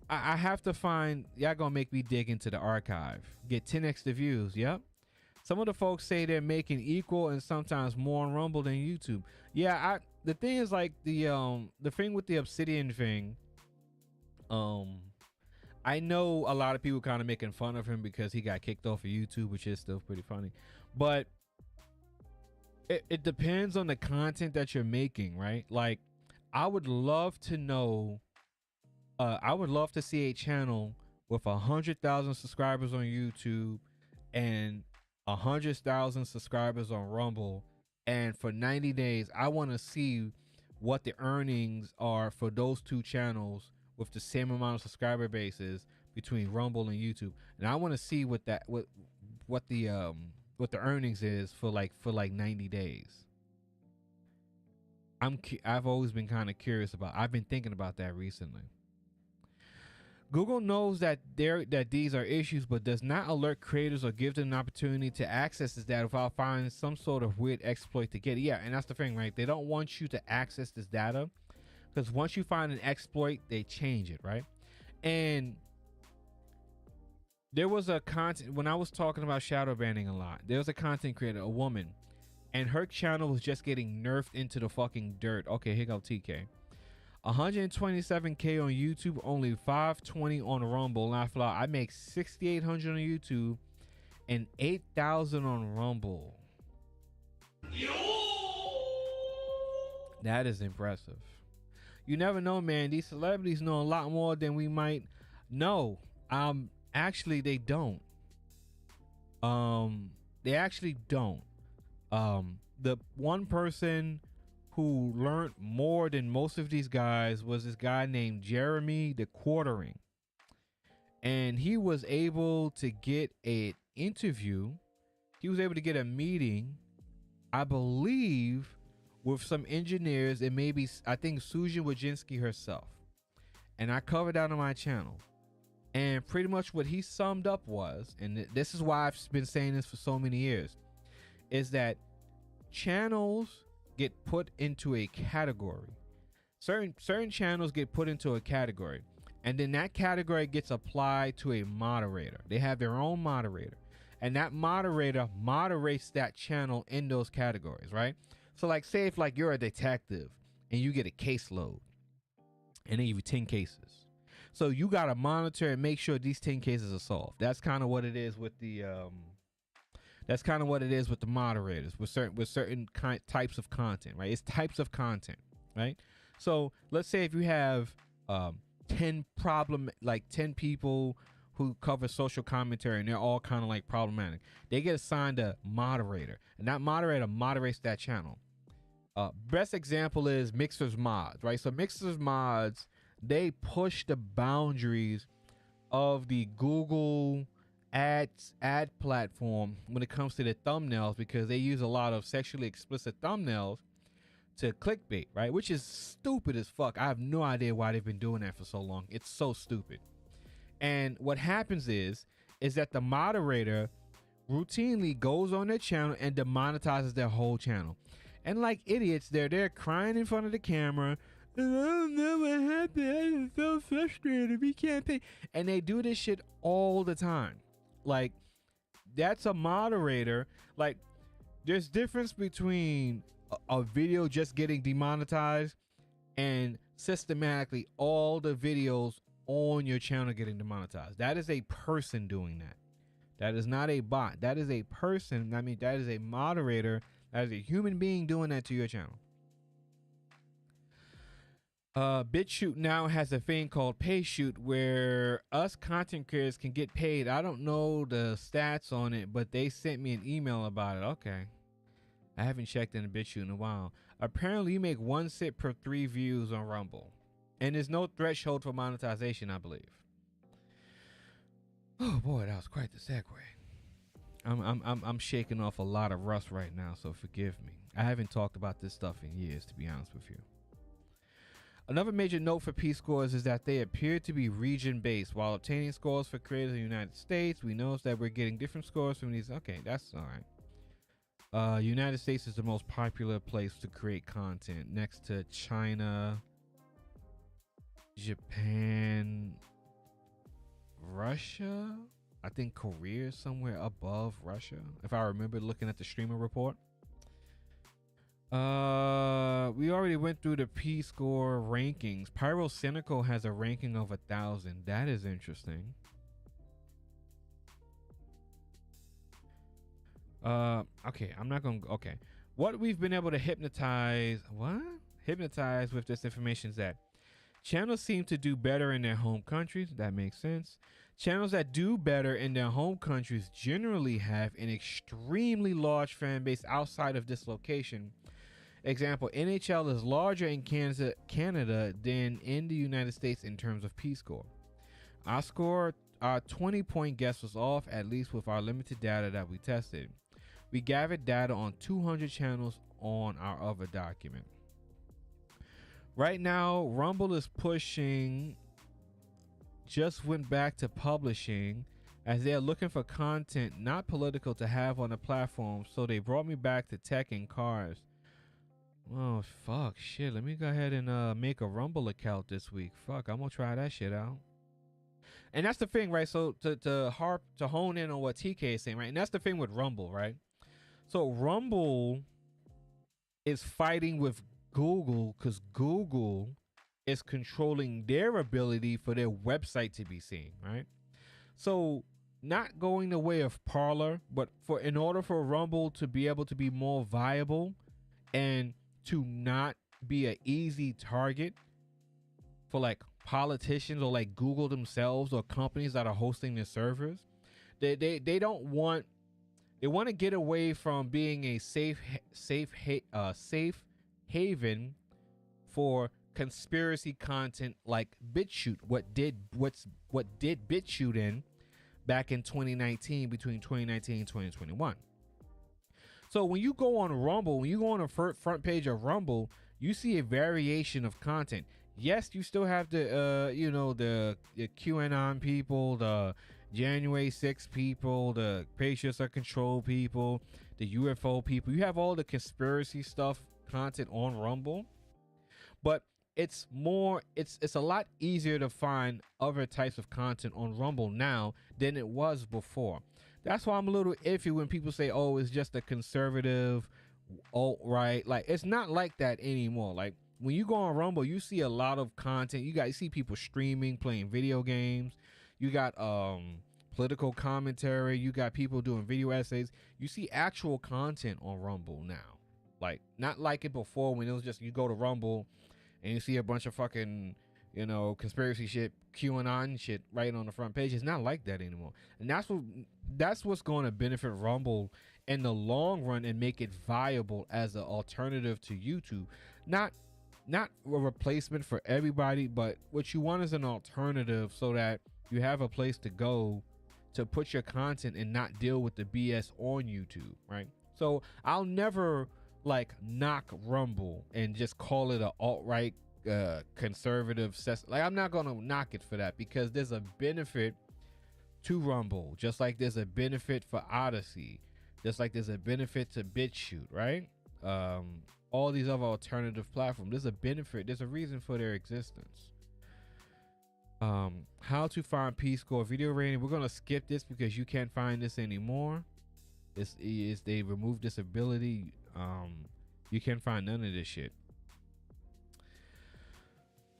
I have to find, y'all gonna make me dig into the archive. Get 10x the views, yep. Some of the folks say they're making equal and sometimes more on Rumble than YouTube. Yeah, the thing is, like, the thing with the Obsidian thing, I know a lot of people kind of making fun of him because he got kicked off of YouTube, which is still pretty funny. But it depends on the content that you're making, right? Like, I would love to know, I would love to see a channel with 100,000 subscribers on YouTube and 100,000 subscribers on Rumble. And for 90 days, I want to see what the earnings are for those two channels with the same amount of subscriber bases between Rumble and YouTube. And I want to see what the earnings is for like 90 days. I've always been kind of curious about. I've been thinking about that recently. Google knows that these are issues, but does not alert creators or give them an opportunity to access this data without finding some sort of weird exploit to get it. Yeah, and that's the thing, right? They don't want you to access this data, because once you find an exploit, they change it, right? And there was a content, when I was talking about shadow banning a lot, there was a content creator, a woman, and her channel was just getting nerfed into the fucking dirt. Okay, here go TK. 127K on YouTube, only 520 on Rumble. Not fly. I make 6,800 on YouTube and 8,000 on Rumble. That is impressive. You never know, man. These celebrities know a lot more than we might know. Actually, they don't. They actually don't. The one person who learned more than most of these guys was this guy named Jeremy the Quartering. And he was able to get an interview. He was able to get a meeting, I believe, with some engineers and maybe, I think, Susan Wojcinski herself. And I covered that on my channel. And pretty much what he summed up was, and this is why I've been saying this for so many years, is that channels get put into a category. Certain channels get put into a category, and then that category gets applied to a moderator. They have their own moderator, and that moderator moderates that channel in those categories, right? So like, say if like you're a detective and you get a caseload and they give you 10 cases. So you got to monitor and make sure these 10 cases are solved. That's kind of what it is with the moderators with certain types of content, right? It's types of content, right? So let's say if you have 10 people who cover social commentary and they're all kind of like problematic, they get assigned a moderator, and that moderator moderates that channel. Best example is Mixer's Mods, right? So Mixer's Mods, they push the boundaries of the Google ad platform when it comes to the thumbnails, because they use a lot of sexually explicit thumbnails to clickbait, right? Which is stupid as fuck. I have no idea why they've been doing that for so long. It's so stupid. And what happens is that the moderator routinely goes on their channel and demonetizes their whole channel. And like idiots, they're there crying in front of the camera. I don't know what happened. I'm so frustrated. We can't pay. And they do this shit all the time. Like, that's a moderator. Like, there's difference between a video just getting demonetized and systematically all the videos on your channel getting demonetized. That is a person doing that. That is not a bot. That is a person. I mean, that is a moderator. That is a human being doing that to your channel. BitChute now has a thing called PayShoot where us content creators can get paid. I don't know the stats on it, but they sent me an email about it. Okay. I haven't checked in a BitChute in a while. Apparently, you make 1 cent per 3 views on Rumble. And there's no threshold for monetization, I believe. Oh boy, that was quite the segue. I'm shaking off a lot of rust right now, so forgive me. I haven't talked about this stuff in years, to be honest with you. Another major note for P scores is that they appear to be region-based. While obtaining scores for creators in the United States, we notice that we're getting different scores from these. Okay, that's all right. United States is the most popular place to create content, next to China, Japan, Russia. I think Korea is somewhere above Russia, if I remember looking at the streamer report. We already went through the P score rankings. Pyrocynical has a ranking of 1,000. That is interesting. Okay, I'm not gonna. Okay, what we've been able to hypnotize with this information is that channels seem to do better in their home countries. That makes sense. Channels that do better in their home countries generally have an extremely large fan base outside of this location. Example, NHL is larger in Canada than in the United States in terms of P score. Our 20-point guess was off, at least with our limited data that we tested. We gathered data on 200 channels on our other document. Right now, Rumble is pushing, just went back to publishing, as they're looking for content not political to have on the platform, so they brought me back to tech and cars. Oh, fuck, shit. Let me go ahead and make a Rumble account this week. Fuck, I'm gonna try that shit out. And that's the thing, right? So to hone in on what TK is saying, right? And that's the thing with Rumble, right? So Rumble is fighting with Google because Google is controlling their ability for their website to be seen, right? So not going the way of Parler, but in order for Rumble to be able to be more viable and to not be an easy target for like politicians or like Google themselves or companies that are hosting their servers, they don't want. They want to get away from being a safe haven for conspiracy content like BitChute. What did BitChute in back in 2019, between 2019 and 2021. So when you go on Rumble, when you go on the front page of Rumble, you see a variation of content. Yes, you still have the the QAnon people, the January 6 people, the Patriots are control people, the UFO people. You have all the conspiracy stuff content on Rumble, but it's a lot easier to find other types of content on Rumble now than it was before. That's why I'm a little iffy when people say, oh, it's just a conservative alt-right. Like, it's not like that anymore. Like, when you go on Rumble, you see a lot of content. You see people streaming, playing video games. You got political commentary. You got people doing video essays. You see actual content on Rumble now. Like, not like it before when it was just you go to Rumble and you see a bunch of fucking, conspiracy shit, QAnon shit right on the front page. It's not like that anymore. And that's what's going to benefit Rumble in the long run and make it viable as an alternative to YouTube. Not a replacement for everybody, but what you want is an alternative so that you have a place to go to put your content and not deal with the BS on YouTube, right? So I'll never knock Rumble and just call it a alt-right conservative like, I'm not gonna knock it for that, because there's a benefit to Rumble, just like there's a benefit for Odyssey, just like there's a benefit to BitChute, right? All these other alternative platforms, there's a benefit, there's a reason for their existence. How to find P-score video rating. We're gonna skip this because you can't find this anymore. This is, they removed this ability. You can't find none of this shit.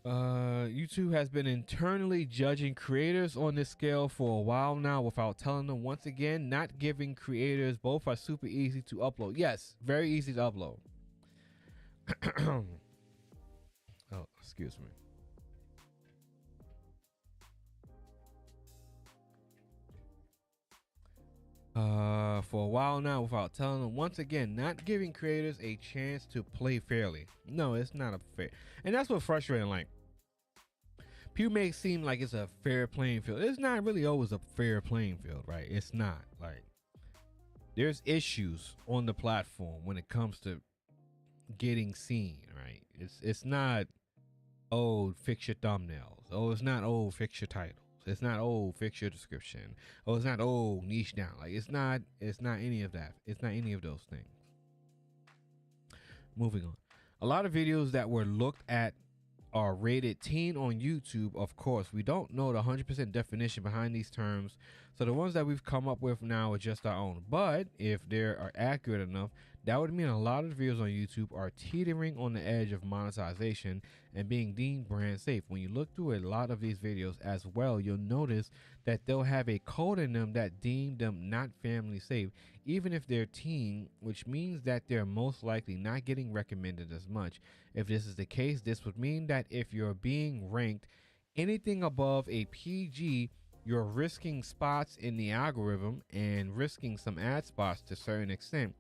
YouTube has been internally judging creators on this scale for a while now without telling them. Once again, not giving creators. Both are super easy to upload. Yes, very easy to upload. Oh, excuse me. For a while now without telling them. Once again, not giving creators a chance to play fairly. No, it's not a fair. And that's what's frustrating. Like, people make it seem like it's a fair playing field. It's not really always a fair playing field, right? It's not. Like, there's issues on the platform when it comes to getting seen, right? It's not, oh, fix your thumbnails. Oh, it's not, oh, fix your titles. It's not, oh, fix your description. Oh, it's not, oh, niche down. Like, it's not any of that. It's not any of those things. Moving on. A lot of videos that were looked at are rated teen on YouTube. Of course, we don't know the 100% definition behind these terms, so the ones that we've come up with now are just our own. But if they are accurate enough, that would mean a lot of the videos on YouTube are teetering on the edge of monetization and being deemed brand safe. When you look through a lot of these videos as well, you'll notice that they'll have a code in them that deem them not family safe, even if they're teen, which means that they're most likely not getting recommended as much. If this is the case, this would mean that if you're being ranked anything above a PG, you're risking spots in the algorithm and risking some ad spots to a certain extent.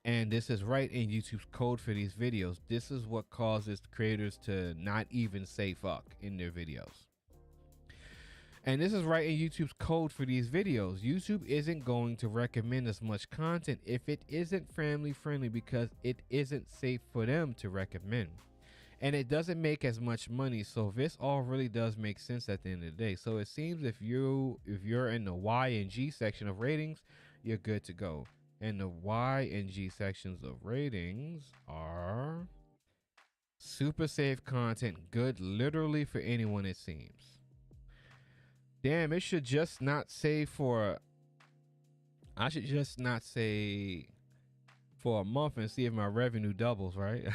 And this is right in YouTube's code for these videos. This is what causes creators to not even say fuck in their videos. And this is right in YouTube's code for these videos. YouTube isn't going to recommend as much content if it isn't family friendly, because it isn't safe for them to recommend. And it doesn't make as much money. So this all really does make sense at the end of the day. So it seems if you're in the Y and G section of ratings, you're good to go. And the Y and G sections of ratings are super safe content, good literally for anyone, it seems. Damn, it should just not say for, I should just not say for a month and see if my revenue doubles, right?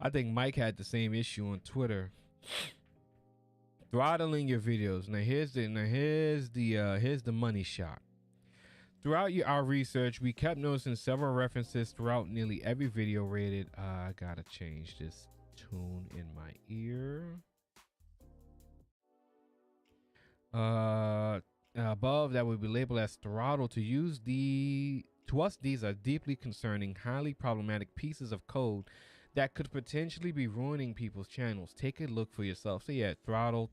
I think Mike had the same issue on Twitter. Throttling your videos. Now here's the money shot. Throughout our research, we kept noticing several references throughout nearly every video rated. I gotta change this tune in my ear. Above that would be labeled as throttle. To us, these are deeply concerning, highly problematic pieces of code that could potentially be ruining people's channels. Take a look for yourself. So yeah, throttle.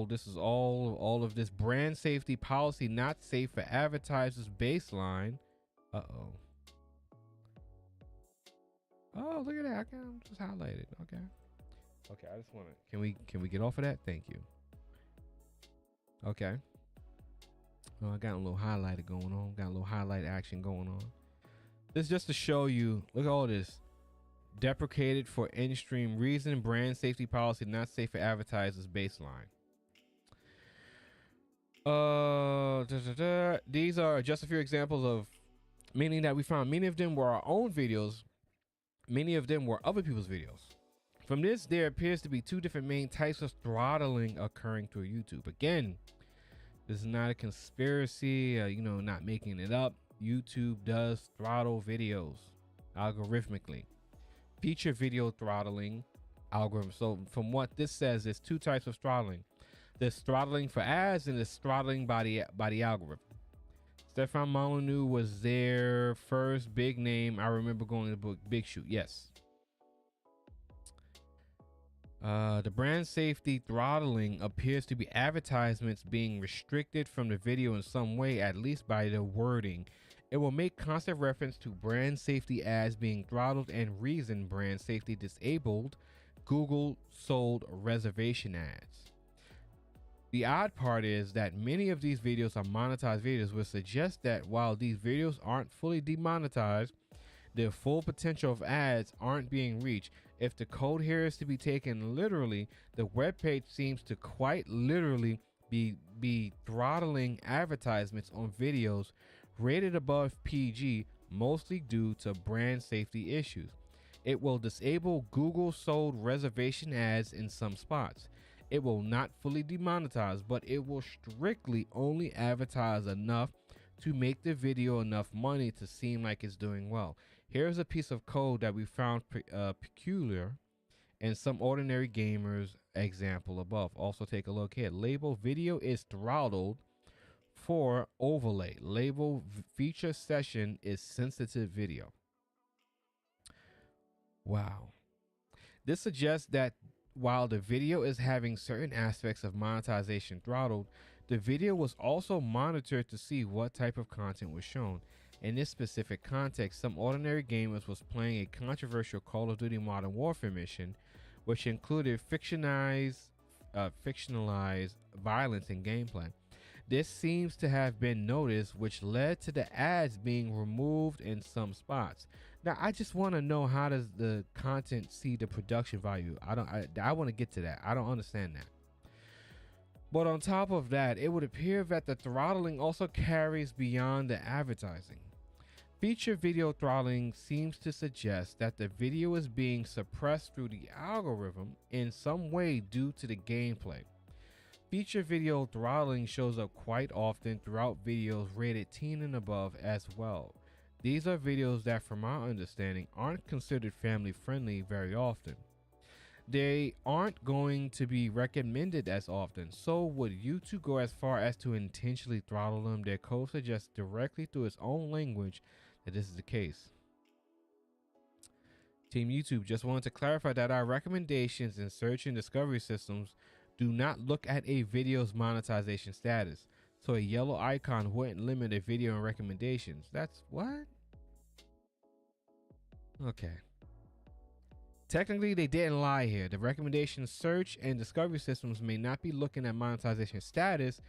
This is all of this brand safety policy, not safe for advertisers baseline. Oh, look at that. Okay, I'm just highlighted. Okay. Okay, I just want to. Can we get off of that? Thank you. Okay. Oh, I got a little highlighter going on. Got a little highlight action going on. This is just to show you. Look at all this. Deprecated for in-stream reason. Brand safety policy not safe for advertisers. Baseline. These are just a few examples of meaning that we found. Many of them were our own videos. Many of them were other people's videos. From this, there appears to be two different main types of throttling occurring through YouTube. Again, this is not a conspiracy, not making it up. YouTube does throttle videos algorithmically. Feature video throttling algorithm. So from what this says, there's two types of throttling. There's throttling for ads and there's throttling by the algorithm. Stefan Molyneux was their first big name. I remember going to the book Big Shoot. Yes. The brand safety throttling appears to be advertisements being restricted from the video in some way, at least by the wording. It will make constant reference to brand safety ads being throttled and reason brand safety disabled. Google sold reservation ads. The odd part is that many of these videos are monetized videos, which suggests that while these videos aren't fully demonetized, the full potential of ads aren't being reached. If the code here is to be taken literally, the webpage seems to quite literally be throttling advertisements on videos rated above PG, mostly due to brand safety issues. It will disable Google sold reservation ads in some spots. It will not fully demonetize, but it will strictly only advertise enough to make the video enough money to seem like it's doing well. Here's a piece of code that we found peculiar and some ordinary gamers example above. Also take a look here. Label video is throttled for overlay. Label feature session is sensitive video. Wow. This suggests that while the video is having certain aspects of monetization throttled, the video was also monitored to see what type of content was shown. In this specific context, some ordinary gamers was playing a controversial Call of Duty Modern Warfare mission, which included fictionalized violence and gameplay. This seems to have been noticed, which led to the ads being removed in some spots. Now, I just want to know, how does the content see the production value? I want to get to that. I don't understand that. But on top of that, it would appear that the throttling also carries beyond the advertising. Feature video throttling seems to suggest that the video is being suppressed through the algorithm in some way due to the gameplay. Feature video throttling shows up quite often throughout videos rated teen and above as well. These are videos that, from our understanding, aren't considered family friendly very often. They aren't going to be recommended as often. So would YouTube go as far as to intentionally throttle them? Their code suggests directly through its own language that this is the case. Team YouTube just wanted to clarify that our recommendations in search and discovery systems do not look at a video's monetization status. So a yellow icon wouldn't limit a video in recommendations. That's what? Okay. Technically, they didn't lie here. The recommendation search and discovery systems may not be looking at monetization status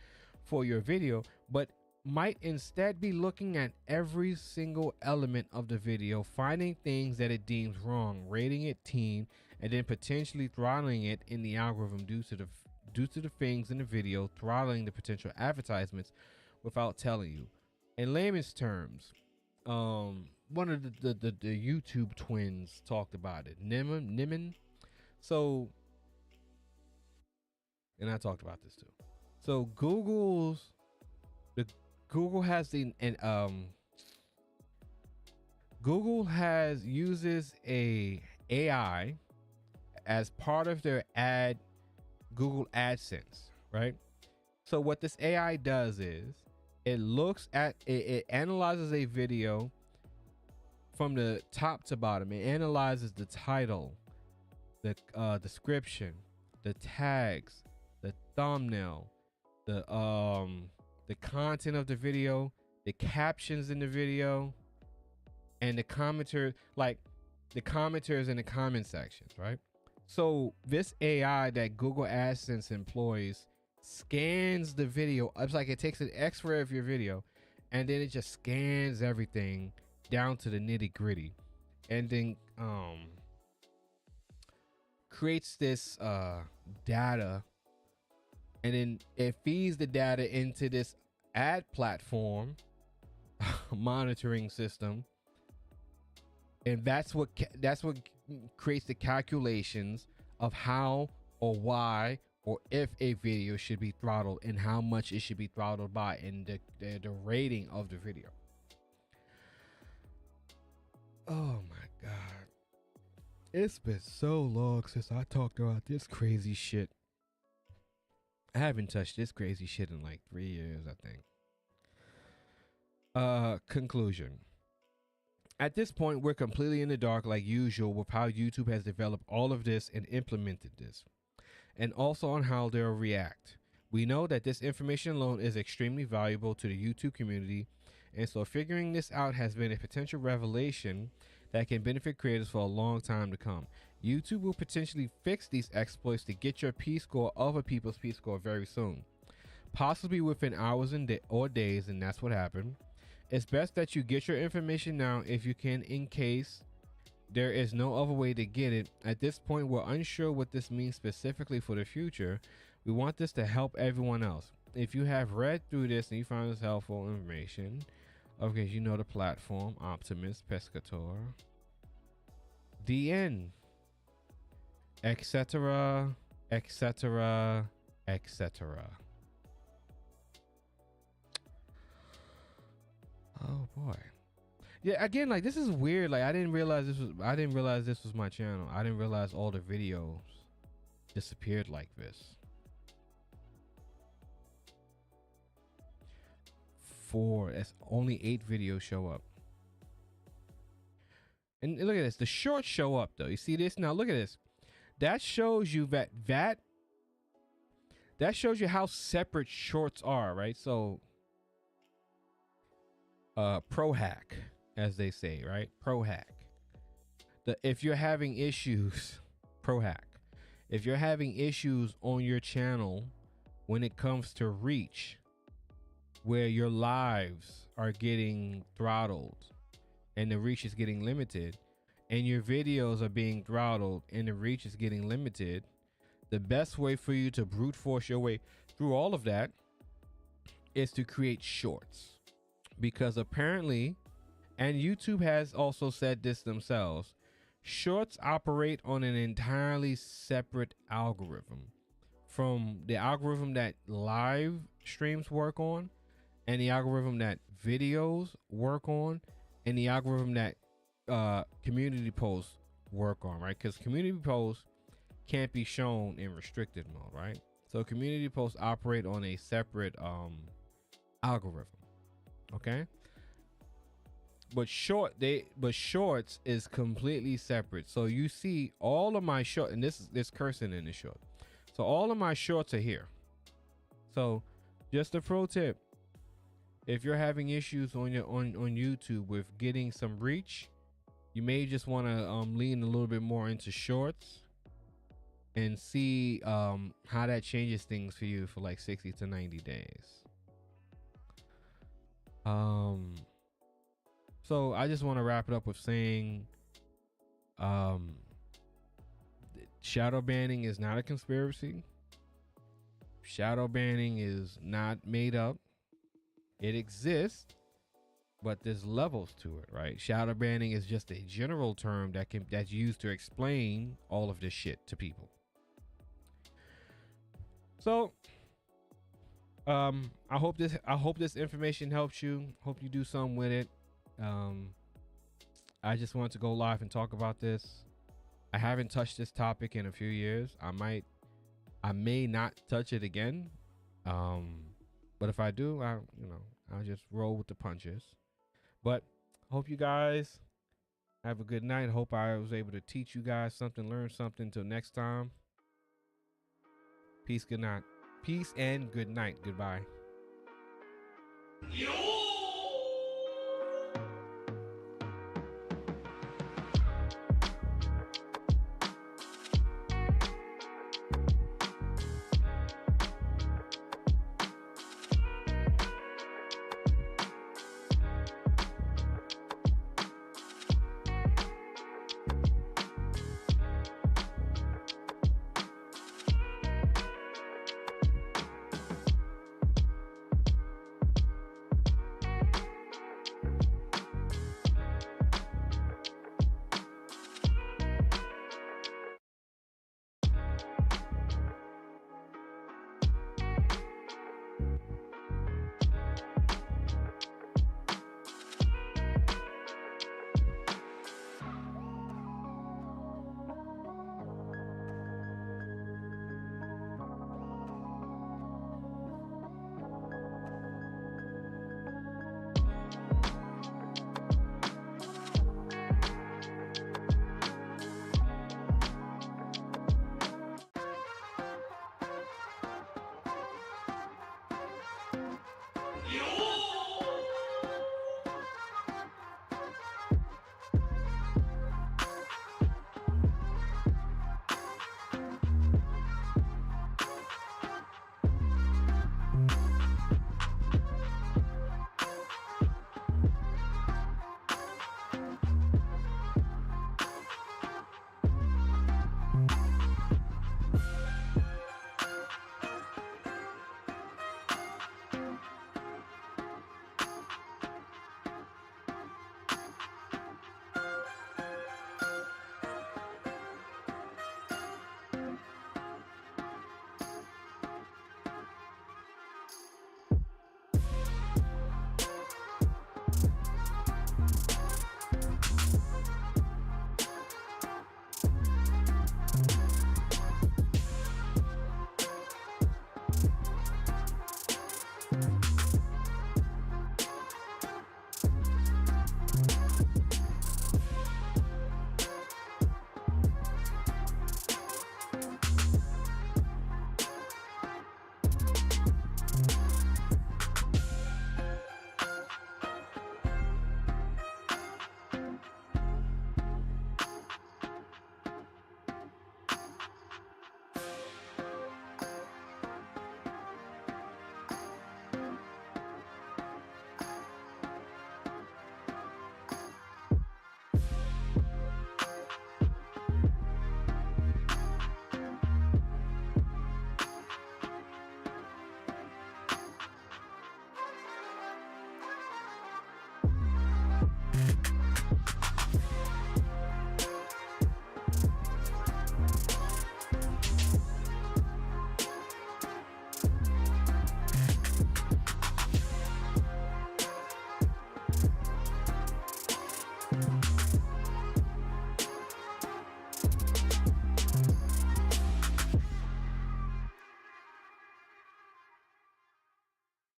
for your video, but might instead be looking at every single element of the video, finding things that it deems wrong, rating it teen, and then potentially throttling it in the algorithm due to the things in the video, throttling the potential advertisements without telling you. In layman's terms, one of the YouTube twins talked about it. Niman. So, and I talked about this too. So Google uses a AI as part of their Google AdSense, right? So what this AI does is it analyzes a video from the top to bottom. It analyzes the title, the description, the tags, the thumbnail, the content of the video, the captions in the video, and the commentary. Like, the commenters in the comment sections, right? So this AI that Google AdSense employs scans the video. It's like it takes an X-ray of your video, and then it just scans everything down to the nitty gritty, and then creates this data, and then it feeds the data into this ad platform monitoring system, and that's what creates the calculations of how or why or if a video should be throttled and how much it should be throttled by, and the rating of the video. Oh my god, it's been so long since I talked about this crazy shit. I haven't touched this crazy shit in like 3 years, I think. Conclusion. At this point, we're completely in the dark like usual with how YouTube has developed all of this and implemented this, and also on how they'll react. We know that this information alone is extremely valuable to the YouTube community, and so figuring this out has been a potential revelation that can benefit creators for a long time to come. YouTube will potentially fix these exploits to get your P-score of a people's P-score very soon, possibly within hours or days, and that's what happened. It's best that you get your information now if you can, in case there is no other way to get it. At this point, we're unsure what this means specifically for the future. We want this to help everyone else. If you have read through this and you found this helpful information, okay, you know the platform, Optimus, Pescator, the end, etc., etc., etc. Oh boy. Yeah, again, like, this is weird. Like, I didn't realize this was my channel. I didn't realize all the videos disappeared like this. It's only 8 videos show up. And look at this. The shorts show up though. You see this? Now look at this. That shows you that shows you how separate shorts are, right? So pro hack, as they say, right? Pro hack. If you're having issues, pro hack. If you're having issues on your channel when it comes to reach, where your lives are getting throttled and the reach is getting limited, and your videos are being throttled and the reach is getting limited, the best way for you to brute force your way through all of that is to create shorts. Because apparently, and YouTube has also said this themselves, shorts operate on an entirely separate algorithm from the algorithm that live streams work on, and the algorithm that videos work on, and the algorithm that community posts work on, right? Because community posts can't be shown in restricted mode, right? So community posts operate on a separate algorithm. Okay, but shorts is completely separate. So you see all of my short, and this cursing in the short. So all of my shorts are here. So just a pro tip: if you're having issues on YouTube with getting some reach, you may just want to lean a little bit more into shorts and see how that changes things for you for like 60 to 90 days. So I just want to wrap it up with saying, shadow banning is not a conspiracy. Shadow banning is not made up. It exists, but there's levels to it, right? Shadow banning is just a general term that's used to explain all of this shit to people. So I hope this information helps you. Hope you do something with it. I just wanted to go live and talk about this. I haven't touched this topic in a few years. I may not touch it again. But if I do, I'll just roll with the punches. But hope you guys have a good night. Hope I was able to teach you guys something, learn something. Until next time. Peace, good night. Peace and good night. Goodbye. Yo!